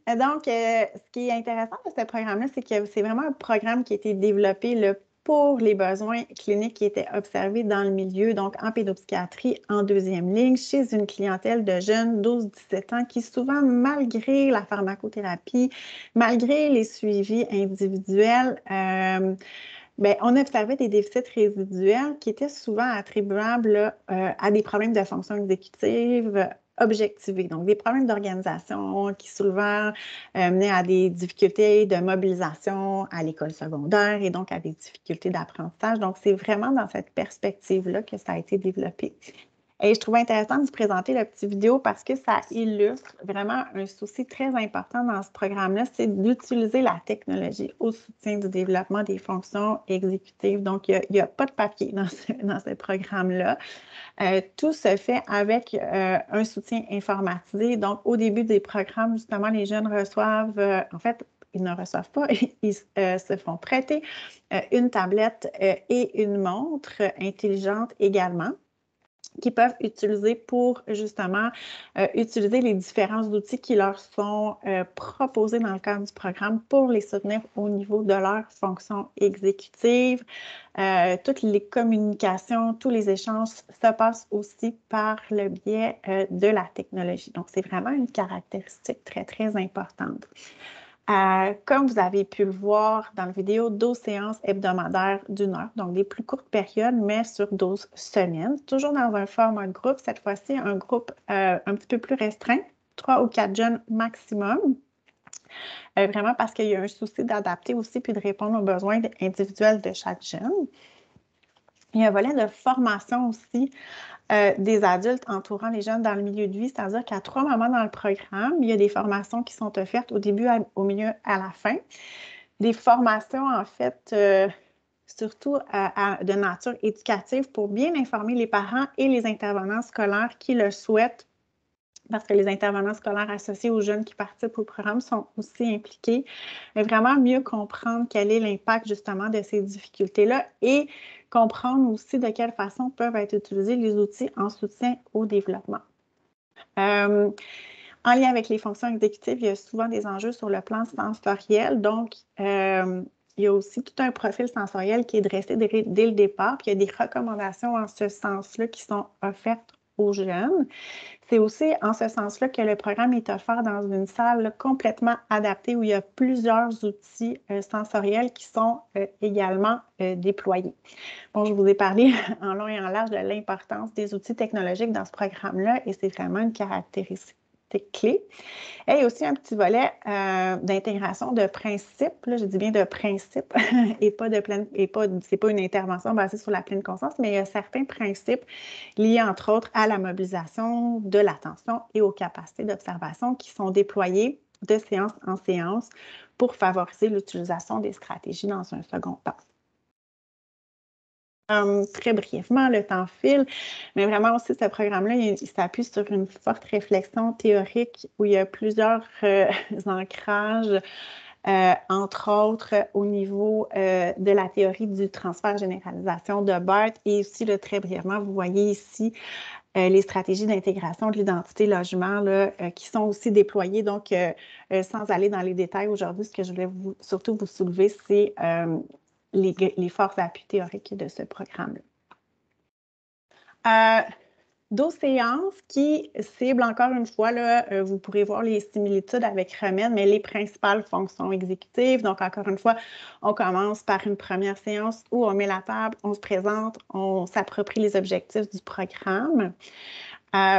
Donc, ce qui est intéressant de ce programme-là, c'est que c'est vraiment un programme qui a été développé là, pour les besoins cliniques qui étaient observés dans le milieu, donc en pédopsychiatrie en deuxième ligne, chez une clientèle de jeunes 12-17 ans qui souvent, malgré la pharmacothérapie, malgré les suivis individuels, on observait des déficits résiduels qui étaient souvent attribuables là, à des problèmes de fonction exécutive objectivés, donc des problèmes d'organisation qui souvent menaient à des difficultés de mobilisation à l'école secondaire et donc à des difficultés d'apprentissage. Donc, c'est vraiment dans cette perspective-là que ça a été développé. Et je trouvais intéressant de vous présenter la petite vidéo parce que ça illustre vraiment un souci très important dans ce programme-là, c'est d'utiliser la technologie au soutien du développement des fonctions exécutives. Donc, il n'y a pas de papier dans ce programme-là. Tout se fait avec un soutien informatisé. Donc, au début des programmes, justement, les jeunes reçoivent, en fait, ils ne reçoivent pas, ils se font prêter une tablette et une montre intelligente également, qui peuvent utiliser pour justement utiliser les différents outils qui leur sont proposés dans le cadre du programme pour les soutenir au niveau de leurs fonctions exécutives. Toutes les communications, tous les échanges se passent aussi par le biais de la technologie. Donc, c'est vraiment une caractéristique très, très importante. Comme vous avez pu le voir dans la vidéo, 12 séances hebdomadaires d'1 heure, donc des plus courtes périodes, mais sur 12 semaines, toujours dans un format de groupe, cette fois-ci un groupe un petit peu plus restreint, 3 ou 4 jeunes maximum, vraiment parce qu'il y a un souci d'adapter aussi puis de répondre aux besoins individuels de chaque jeune. Il y a un volet de formation aussi des adultes entourant les jeunes dans le milieu de vie, c'est-à-dire qu'à 3 moments dans le programme, il y a des formations qui sont offertes au début, au milieu, à la fin. Des formations, en fait, surtout de nature éducative pour bien informer les parents et les intervenants scolaires qui le souhaitent, parce que les intervenants scolaires associés aux jeunes qui participent au programme sont aussi impliqués, mais vraiment mieux comprendre quel est l'impact justement de ces difficultés-là et comprendre aussi de quelle façon peuvent être utilisés les outils en soutien au développement. En lien avec les fonctions exécutives, il y a souvent des enjeux sur le plan sensoriel. Donc, il y a aussi tout un profil sensoriel qui est dressé dès le départ. Puis, il y a des recommandations en ce sens-là qui sont offertes aux jeunes. C'est aussi en ce sens-là que le programme est offert dans une salle complètement adaptée où il y a plusieurs outils sensoriels qui sont également déployés. Bon, je vous ai parlé en long et en large de l'importance des outils technologiques dans ce programme-là et c'est vraiment une caractéristique clé. Et il y a aussi un petit volet d'intégration de principes, là, je dis bien de principes, et pas de pleine, c'est pas une intervention basée sur la pleine conscience, mais il y a certains principes liés, entre autres, à la mobilisation de l'attention et aux capacités d'observation qui sont déployés de séance en séance pour favoriser l'utilisation des stratégies dans un second temps. Très brièvement, le temps file, mais vraiment aussi ce programme-là, il s'appuie sur une forte réflexion théorique où il y a plusieurs ancrages, entre autres au niveau de la théorie du transfert-généralisation de Barthes et aussi, là, très brièvement, vous voyez ici les stratégies d'intégration de l'identité-logement qui sont aussi déployées. Donc, sans aller dans les détails aujourd'hui, ce que je voulais surtout vous soulever, c'est les forts appuis théoriques de ce programme-là. 12 séances qui ciblent encore une fois, là, vous pourrez voir les similitudes avec Remède, mais les principales fonctions exécutives. Donc, encore une fois, on commence par une première séance où on met la table, on se présente, on s'approprie les objectifs du programme.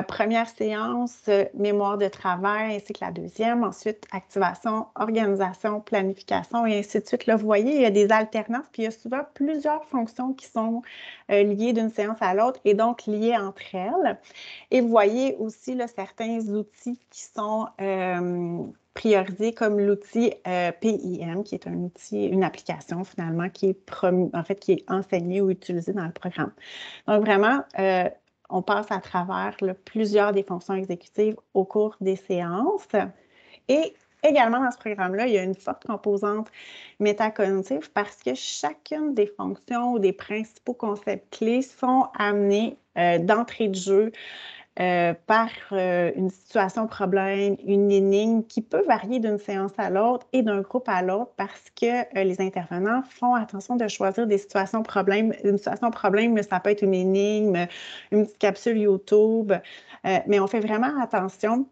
Première séance, mémoire de travail, ainsi que la deuxième. Ensuite, activation, organisation, planification, et ainsi de suite. Là, vous voyez, il y a des alternances, puis il y a souvent plusieurs fonctions qui sont liées d'une séance à l'autre et donc liées entre elles. Et vous voyez aussi là, certains outils qui sont priorisé comme l'outil PIM, qui est un outil, une application finalement qui est qui est enseignée ou utilisée dans le programme. Donc vraiment, on passe à travers plusieurs des fonctions exécutives au cours des séances. Et également dans ce programme-là, il y a une forte composante métacognitive parce que chacune des fonctions ou des principaux concepts clés sont amenés d'entrée de jeu par une situation problème, une énigme qui peut varier d'une séance à l'autre et d'un groupe à l'autre parce que les intervenants font attention de choisir des situations problèmes. Une situation problème, ça peut être une énigme, une petite capsule YouTube, mais on fait vraiment attention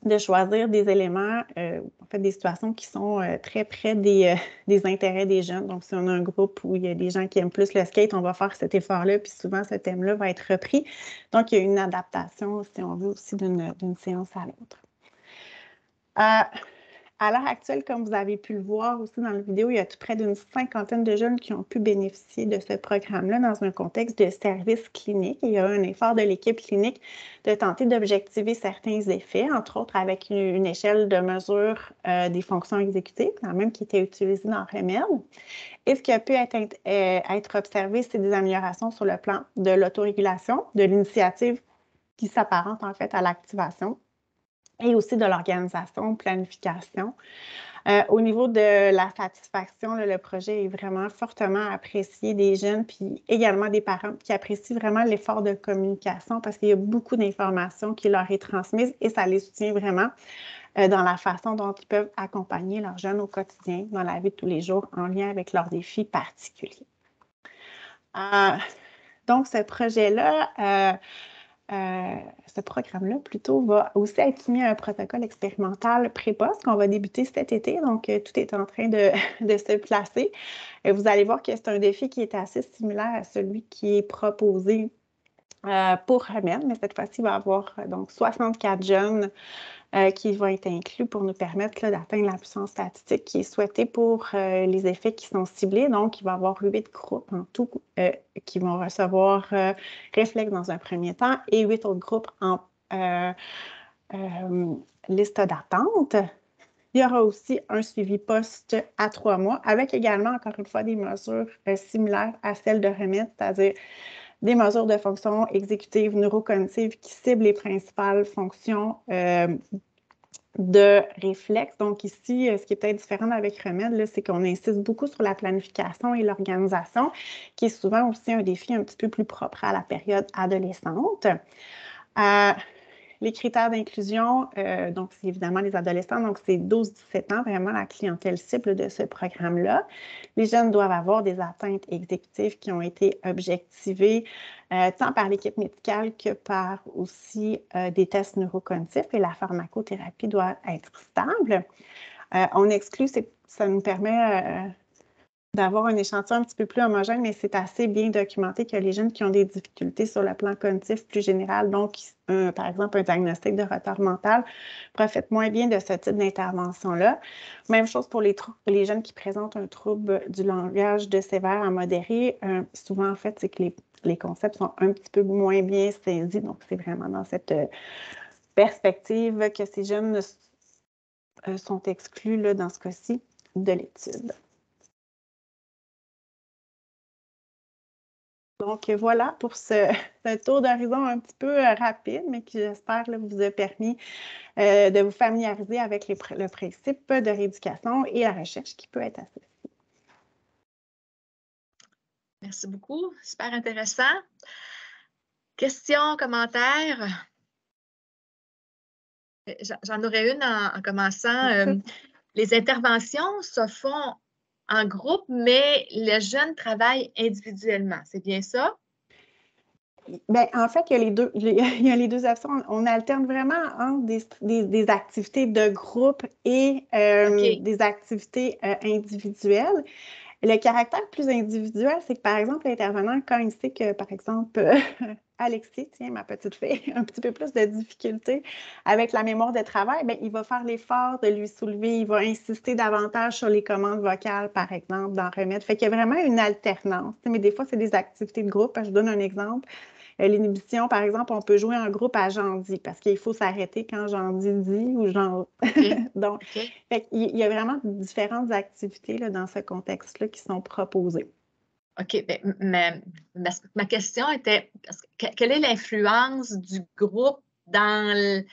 de choisir des éléments, en fait, des situations qui sont très près des intérêts des jeunes. Donc, si on a un groupe où il y a des gens qui aiment plus le skate, on va faire cet effort-là, puis souvent, ce thème-là va être repris. Donc, il y a une adaptation, si on veut, aussi d'une séance à l'autre. À l'heure actuelle, comme vous avez pu le voir aussi dans la vidéo, il y a tout près d'une 50aine de jeunes qui ont pu bénéficier de ce programme-là dans un contexte de service clinique. Il y a eu un effort de l'équipe clinique de tenter d'objectiver certains effets, entre autres avec une échelle de mesure des fonctions exécutives, quand même, qui était utilisée dans REMED. Et ce qui a pu être observé, c'est des améliorations sur le plan de l'autorégulation, de l'initiative qui s'apparente en fait à l'activation, et aussi de l'organisation, planification. Au niveau de la satisfaction, le projet est vraiment fortement apprécié des jeunes, puis également des parents qui apprécient vraiment l'effort de communication parce qu'il y a beaucoup d'informations qui leur est transmise et ça les soutient vraiment dans la façon dont ils peuvent accompagner leurs jeunes au quotidien, dans la vie de tous les jours, en lien avec leurs défis particuliers. Donc, ce projet-là, ce programme-là, plutôt, va aussi être soumis à un protocole expérimental préposte qu'on va débuter cet été. Donc, tout est en train de se placer. Et vous allez voir que c'est un défi qui est assez similaire à celui qui est proposé pour REMED, mais cette fois-ci, il va y avoir donc 64 jeunes qui vont être inclus pour nous permettre d'atteindre la puissance statistique qui est souhaitée pour les effets qui sont ciblés. Donc, il va y avoir 8 groupes en tout qui vont recevoir réflexe dans un premier temps et 8 autres groupes en liste d'attente. Il y aura aussi un suivi post à 3 mois avec également, encore une fois, des mesures similaires à celles de REMED, c'est-à-dire des mesures de fonction exécutive neurocognitive qui ciblent les principales fonctions de réflexe. Donc ici, ce qui est peut-être différent avec REMED, c'est qu'on insiste beaucoup sur la planification et l'organisation, qui est souvent aussi un défi un petit peu plus propre à la période adolescente. Les critères d'inclusion, donc c'est évidemment les adolescents, donc c'est 12-17 ans, vraiment la clientèle cible de ce programme-là. Les jeunes doivent avoir des atteintes exécutives qui ont été objectivées tant par l'équipe médicale que par aussi des tests neurocognitifs et la pharmacothérapie doit être stable. On exclut, ça nous permet d'avoir un échantillon un petit peu plus homogène, mais c'est assez bien documenté que les jeunes qui ont des difficultés sur le plan cognitif plus général, donc par exemple un diagnostic de retard mental, profitent moins bien de ce type d'intervention-là. Même chose pour les jeunes qui présentent un trouble du langage de sévère à modéré. Souvent, en fait, c'est que les concepts sont un petit peu moins bien saisis, donc c'est vraiment dans cette perspective que ces jeunes sont exclus là, dans ce cas-ci de l'étude. Donc, voilà pour ce tour d'horizon un petit peu rapide, mais qui, j'espère, vous a permis de vous familiariser avec le principe de rééducation et la recherche qui peut être associée. Merci beaucoup. Super intéressant. Questions, commentaires? J'en aurais une en commençant. Les interventions se font en groupe, mais les jeunes travaillent individuellement. C'est bien ça? Bien, en fait, il y a les deux. Il y a les deux options. On alterne vraiment entre des activités de groupe et des activités individuelles. Le caractère plus individuel, c'est que, par exemple, l'intervenant, quand il sait que, par exemple, Alexis, tiens, ma petite fille, un petit peu plus de difficultés avec la mémoire de travail, bien, il va faire l'effort de lui soulever, il va insister davantage sur les commandes vocales, par exemple, dans REMED. Fait qu'il y a vraiment une alternance. Mais des fois, c'est des activités de groupe. Je vous donne un exemple. L'inhibition, par exemple, on peut jouer en groupe à Jean dit parce qu'il faut s'arrêter quand Jean dit ou Jean. Donc, il y a vraiment différentes activités là, dans ce contexte-là qui sont proposées. OK. Ma question était, quelle est l'influence du groupe dans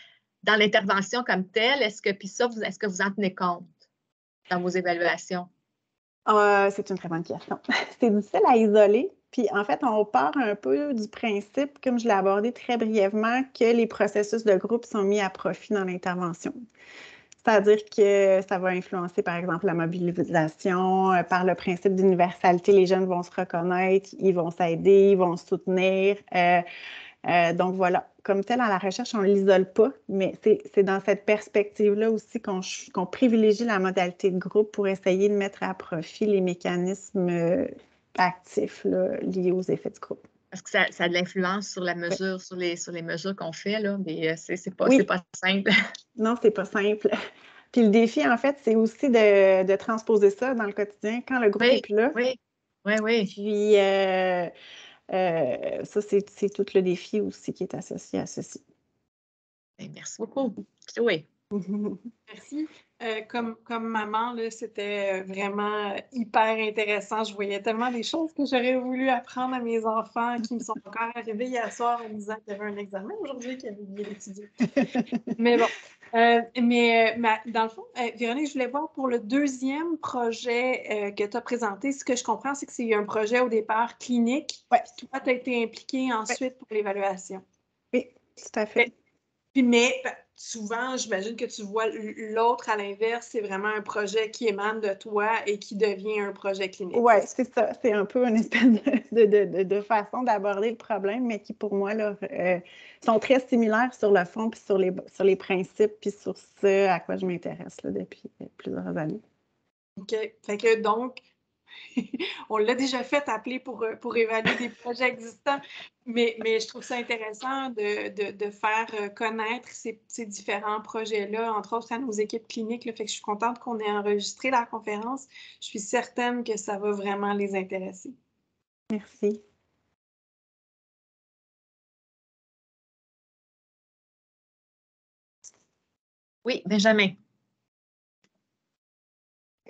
l'intervention comme telle? Est-ce que vous en tenez compte dans vos évaluations? C'est une très bonne question. C'est difficile à isoler. Puis, en fait, on part un peu du principe, comme je l'ai abordé très brièvement, que les processus de groupe sont mis à profit dans l'intervention. C'est-à-dire que ça va influencer, par exemple, la mobilisation. Par le principe d'universalité, les jeunes vont se reconnaître, ils vont s'aider, ils vont se soutenir. Donc voilà, comme tel, à la recherche, on ne l'isole pas, mais c'est dans cette perspective-là aussi qu'on privilégie la modalité de groupe pour essayer de mettre à profit les mécanismes actifs là, liés aux effets de groupe. Parce que ça a de l'influence sur la mesure, oui. sur les mesures qu'on fait, là, mais c'est pas simple. Non, c'est pas simple. Puis le défi, en fait, c'est aussi de transposer ça dans le quotidien quand le groupe n'est plus là. Oui. Puis ça, c'est tout le défi aussi qui est associé à ceci. Merci beaucoup. Oui. Merci. Comme maman, c'était vraiment hyper intéressant. Je voyais tellement des choses que j'aurais voulu apprendre à mes enfants qui me sont encore arrivés hier soir en me disant qu'il y avait un examen aujourd'hui qu'ils avaient oublié d'étudier. Mais bon. Dans le fond, Véronique, je voulais voir pour le deuxième projet que tu as présenté, ce que je comprends, c'est que c'est un projet au départ clinique. Ouais. Puis toi, tu as été impliquée ensuite pour l'évaluation. Oui, tout à fait. Mais souvent, j'imagine que tu vois l'autre à l'inverse, c'est vraiment un projet qui émane de toi et qui devient un projet clinique. Oui, c'est ça. C'est un peu une espèce de façon d'aborder le problème, mais qui, pour moi, là, sont très similaires sur le fond, puis sur les principes, puis sur ce à quoi je m'intéresse depuis plusieurs années. OK. Fait que donc, on l'a déjà fait appeler pour évaluer des projets existants, mais je trouve ça intéressant de faire connaître ces différents projets-là, entre autres à nos équipes cliniques. Là, fait que je suis contente qu'on ait enregistré la conférence. Je suis certaine que ça va vraiment les intéresser. Merci. Oui, Benjamin.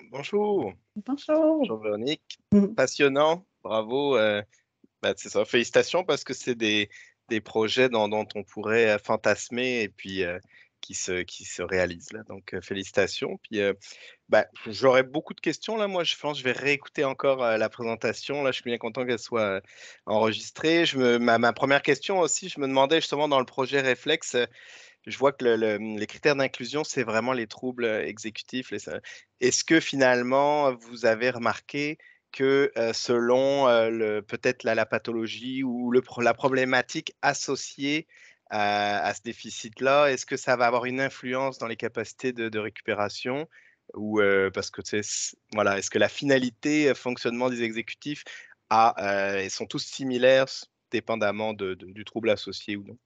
Bonjour. Bonjour. Bonjour Véronique. Passionnant, bravo. C'est ça, félicitations parce que c'est des projets dont on pourrait fantasmer et puis qui se réalisent là. Donc félicitations. Puis j'aurais beaucoup de questions là. Moi, je pense que je vais réécouter encore la présentation. Là, je suis bien content qu'elle soit enregistrée. Ma première question aussi, je me demandais justement dans le projet Réflexe. Je vois que les critères d'inclusion, c'est vraiment les troubles exécutifs. Est-ce que finalement, vous avez remarqué que selon peut-être la pathologie ou la problématique associée à ce déficit-là, est-ce que ça va avoir une influence dans les capacités de récupération ou parce que voilà, est-ce que la finalité, fonctionnement des exécutifs sont tous similaires dépendamment du trouble associé ou non?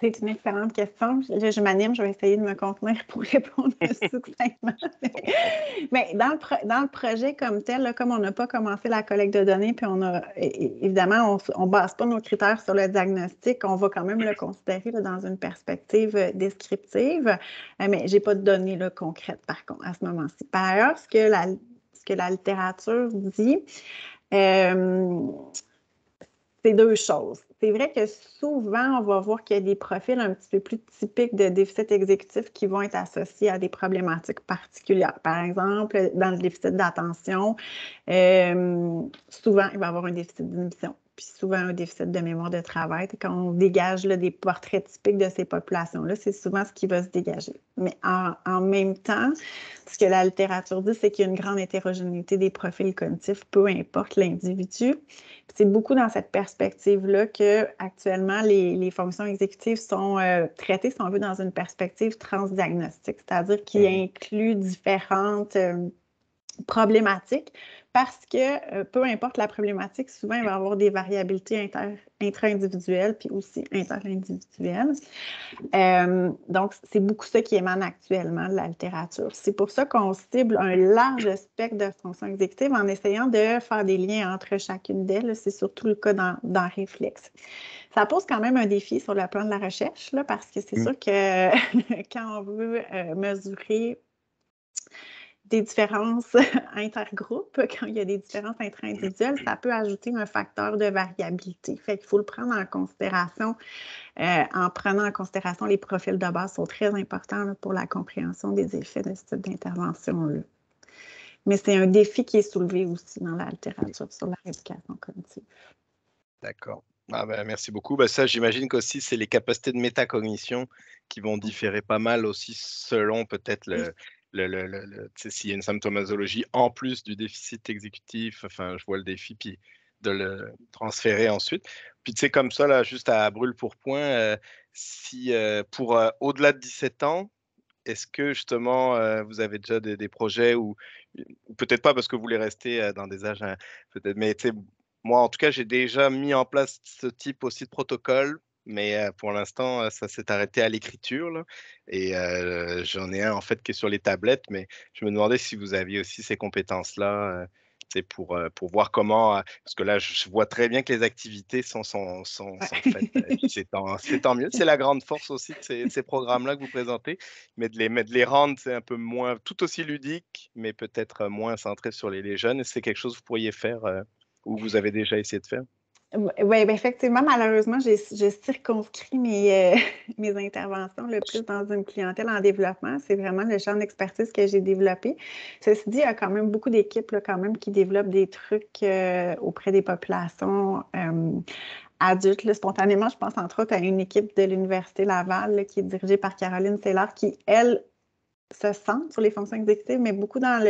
C'est une excellente question. Je m'anime, je vais essayer de me contenir pour répondre succinctement. Mais dans le projet comme tel, là, comme on n'a pas commencé la collecte de données, puis évidemment, on ne base pas nos critères sur le diagnostic, on va quand même le considérer là, dans une perspective descriptive, mais je n'ai pas de données là, concrètes par contre à ce moment-ci. Par ailleurs, ce que la littérature dit, c'est deux choses. C'est vrai que souvent, on va voir qu'il y a des profils un petit peu plus typiques de déficit exécutif qui vont être associés à des problématiques particulières. Par exemple, dans le déficit d'attention, souvent, il va y avoir un déficit d'inhibition, puis souvent un déficit de mémoire de travail. Quand on dégage là, des portraits typiques de ces populations-là, c'est souvent ce qui va se dégager. Mais en même temps, ce que la littérature dit, c'est qu'il y a une grande hétérogénéité des profils cognitifs, peu importe l'individu. C'est beaucoup dans cette perspective-là qu'actuellement, les fonctions exécutives sont traitées, si on veut, dans une perspective transdiagnostique, c'est-à-dire qui inclut différentes problématiques parce que peu importe la problématique, souvent, il va y avoir des variabilités intra-individuelles puis aussi interindividuelles. Donc, c'est beaucoup ça qui émane actuellement de la littérature. C'est pour ça qu'on cible un large spectre de fonctions exécutives en essayant de faire des liens entre chacune d'elles. C'est surtout le cas dans Réflexe. Ça pose quand même un défi sur le plan de la recherche, là, parce que c'est sûr que quand on veut mesurer des différences intergroupes, quand il y a des différences intra-individuelles, ça peut ajouter un facteur de variabilité. Fait qu'il faut le prendre en considération. En prenant en considération les profils de base sont très importants là, pour la compréhension des effets de ce type d'intervention-là. Mais c'est un défi qui est soulevé aussi dans la littérature sur la rééducation cognitive. D'accord. Ah ben, merci beaucoup. Ben, ça, j'imagine qu'aussi, c'est les capacités de métacognition qui vont différer pas mal aussi selon peut-être s'il y a une symptomatologie en plus du déficit exécutif. Enfin, je vois le défi, puis de le transférer ensuite. Puis, tu sais, comme ça, là, juste à brûle pour point, si pour au-delà de 17 ans, est-ce que justement, vous avez déjà des projets ou peut-être pas parce que vous voulez rester dans des âges peut-être, mais tu sais, moi, en tout cas, j'ai déjà mis en place ce type aussi de protocole, mais pour l'instant, ça s'est arrêté à l'écriture, là. Et j'en ai un en fait qui est sur les tablettes, mais je me demandais si vous aviez aussi ces compétences-là, tu sais, pour voir comment, parce que là, je vois très bien que les activités sont faites. Et puis c'est tant mieux. C'est la grande force aussi de ces programmes-là que vous présentez, mais de les rendre, c'est un peu moins, tout aussi ludique, mais peut-être moins centré sur les jeunes. Est-ce que c'est quelque chose que vous pourriez faire ou vous avez déjà essayé de faire? Oui, effectivement, malheureusement, j'ai circonscrit mes interventions le plus dans une clientèle en développement. C'est vraiment le champ d'expertise que j'ai développé. Ceci dit, il y a quand même beaucoup d'équipes là, quand même, qui développent des trucs auprès des populations adultes. Là, spontanément, je pense entre autres à une équipe de l'Université Laval là, qui est dirigée par Caroline Saylor, qui, elle, se centre sur les fonctions exécutives, mais beaucoup dans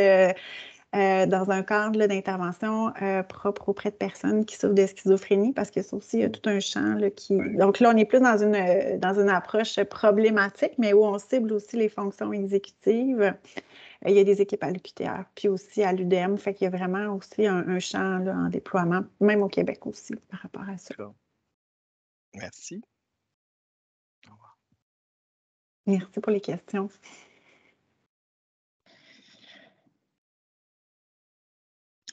un cadre d'intervention propre auprès de personnes qui souffrent de schizophrénie, parce que ça aussi, il y a tout un champ là, qui... Donc là, on est plus dans une approche problématique, mais où on cible aussi les fonctions exécutives. Il y a des équipes à l'UQTR, puis aussi à l'UDM, fait qu'il y a vraiment aussi un champ là, en déploiement, même au Québec aussi, par rapport à ça. Merci. Merci pour les questions.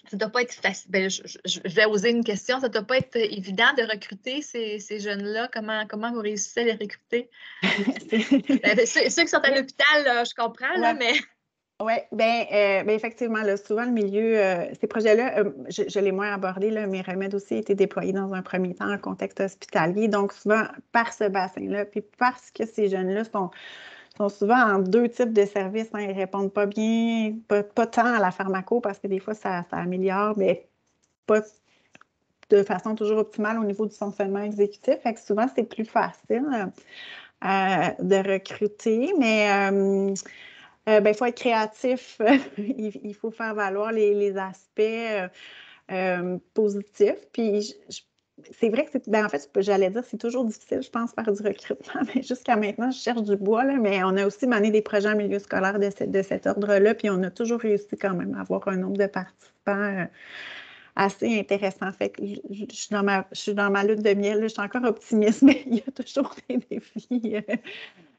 Ça ne doit pas être facile. Ben, je vais oser une question. Ça ne doit pas être évident de recruter ces jeunes-là. Comment vous réussissez à les recruter? Ceux qui sont à l'hôpital, je comprends, là, mais... Oui, bien effectivement, là, souvent le milieu, ces projets-là, je l'ai moins abordé, là, mes remèdes aussi étaient déployés dans un premier temps en contexte hospitalier. Donc, souvent, par ce bassin-là, puis parce que ces jeunes-là sont souvent en deux types de services, hein, ils ne répondent pas bien, pas tant à la pharmaco, parce que des fois, ça améliore, mais pas de façon toujours optimale au niveau du fonctionnement exécutif. Fait que souvent, c'est plus facile de recruter, mais... il faut être créatif, il faut faire valoir les aspects positifs. Puis c'est vrai que en fait, j'allais dire, c'est toujours difficile, je pense, faire du recrutement, mais jusqu'à maintenant, je cherche du bois, là, mais on a aussi mené des projets en milieu scolaire de cet ordre-là, puis on a toujours réussi quand même à avoir un nombre de participants assez intéressant. Fait que je suis dans ma lune de miel, là, je suis encore optimiste, mais il y a toujours des défis.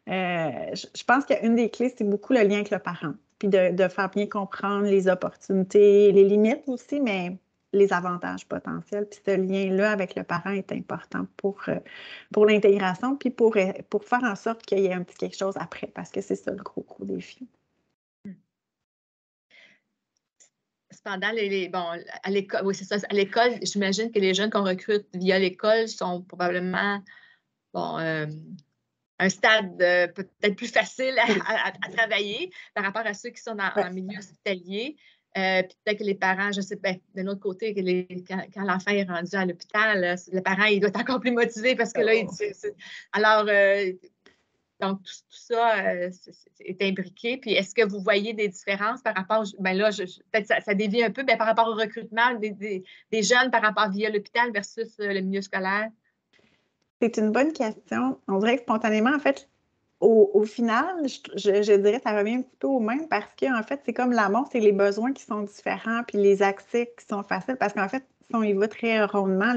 Je pense qu'une des clés, c'est beaucoup le lien avec le parent, puis de faire bien comprendre les opportunités, les limites aussi, mais les avantages potentiels. Puis ce lien-là avec le parent est important pour l'intégration, puis pour faire en sorte qu'il y ait un petit quelque chose après, parce que c'est ça le gros défi. Cependant, à l'école, oui, c'est ça. À l'école, j'imagine que les jeunes qu'on recrute via l'école sont probablement un stade peut-être plus facile à travailler par rapport à ceux qui sont en milieu hospitalier. Puis peut-être que les parents, je sais pas, de l'autre côté, quand l'enfant est rendu à l'hôpital, le parent, il doit être encore plus motivé parce que là, alors, donc, tout ça est imbriqué. Puis, est-ce que vous voyez des différences par rapport, ben là, peut-être ça dévie un peu, mais par rapport au recrutement des jeunes par rapport via l'hôpital versus le milieu scolaire? C'est une bonne question. On dirait que spontanément, en fait, au final, je dirais que ça revient un petit peu au même parce qu'en fait, c'est comme l'amour, c'est les besoins qui sont différents puis les accès qui sont faciles parce qu'en fait, si on y va très rondement,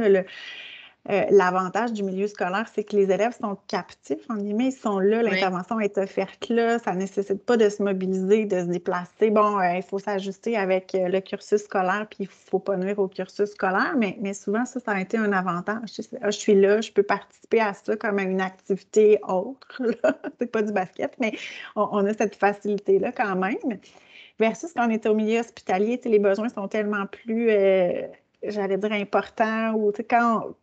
l'avantage du milieu scolaire, c'est que les élèves sont captifs, en guillemets, ils sont là, l'intervention est offerte là, ça ne nécessite pas de se mobiliser, de se déplacer. Bon, il faut s'ajuster avec le cursus scolaire, puis il ne faut pas nuire au cursus scolaire, mais souvent, ça a été un avantage. Je suis là, je peux participer à ça comme à une activité autre. C'est pas du basket, mais on a cette facilité-là quand même. Versus quand on était au milieu hospitalier, les besoins sont tellement plus, j'allais dire, importants. Ou, quand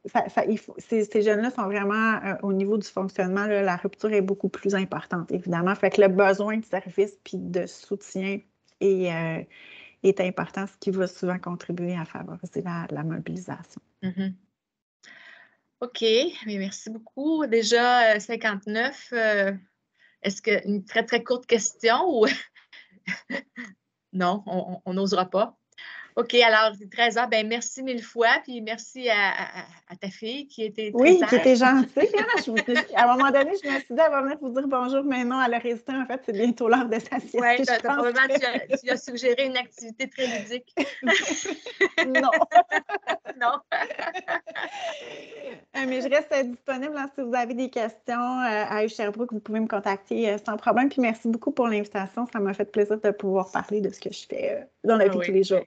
ces jeunes-là sont vraiment au niveau du fonctionnement, là, la rupture est beaucoup plus importante, évidemment. Fait que le besoin de service puis de soutien est important, ce qui va souvent contribuer à favoriser la mobilisation. Mm-hmm. OK, mais merci beaucoup. Déjà, 59, est-ce qu'une très, très courte question ou... Non, on n'osera pas. OK, alors, 13h, ben merci mille fois, puis merci à ta fille qui était très Oui, sage. qui était gentille. À un moment donné, je me suis dit, elle va venir vous dire bonjour, mais non, elle a résisté. En fait, c'est bientôt l'heure de sa sieste. Oui, probablement, tu as suggéré une activité très ludique. Non. Non. Mais je reste disponible si vous avez des questions à Sherbrooke, vous pouvez me contacter sans problème. Puis merci beaucoup pour l'invitation. Ça m'a fait plaisir de pouvoir parler de ce que je fais dans la vie tous les jours.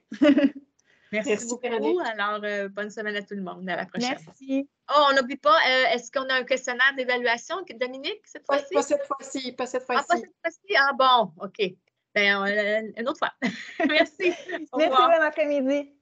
Merci beaucoup. Véronique. Alors, bonne semaine à tout le monde. À la prochaine. Merci. Oh, on n'oublie pas, est-ce qu'on a un questionnaire d'évaluation, Dominique, cette fois-ci? Pas cette fois-ci. Pas cette fois-ci? Ah bon, OK. Ben, une autre fois. Merci. Merci, bon après-midi.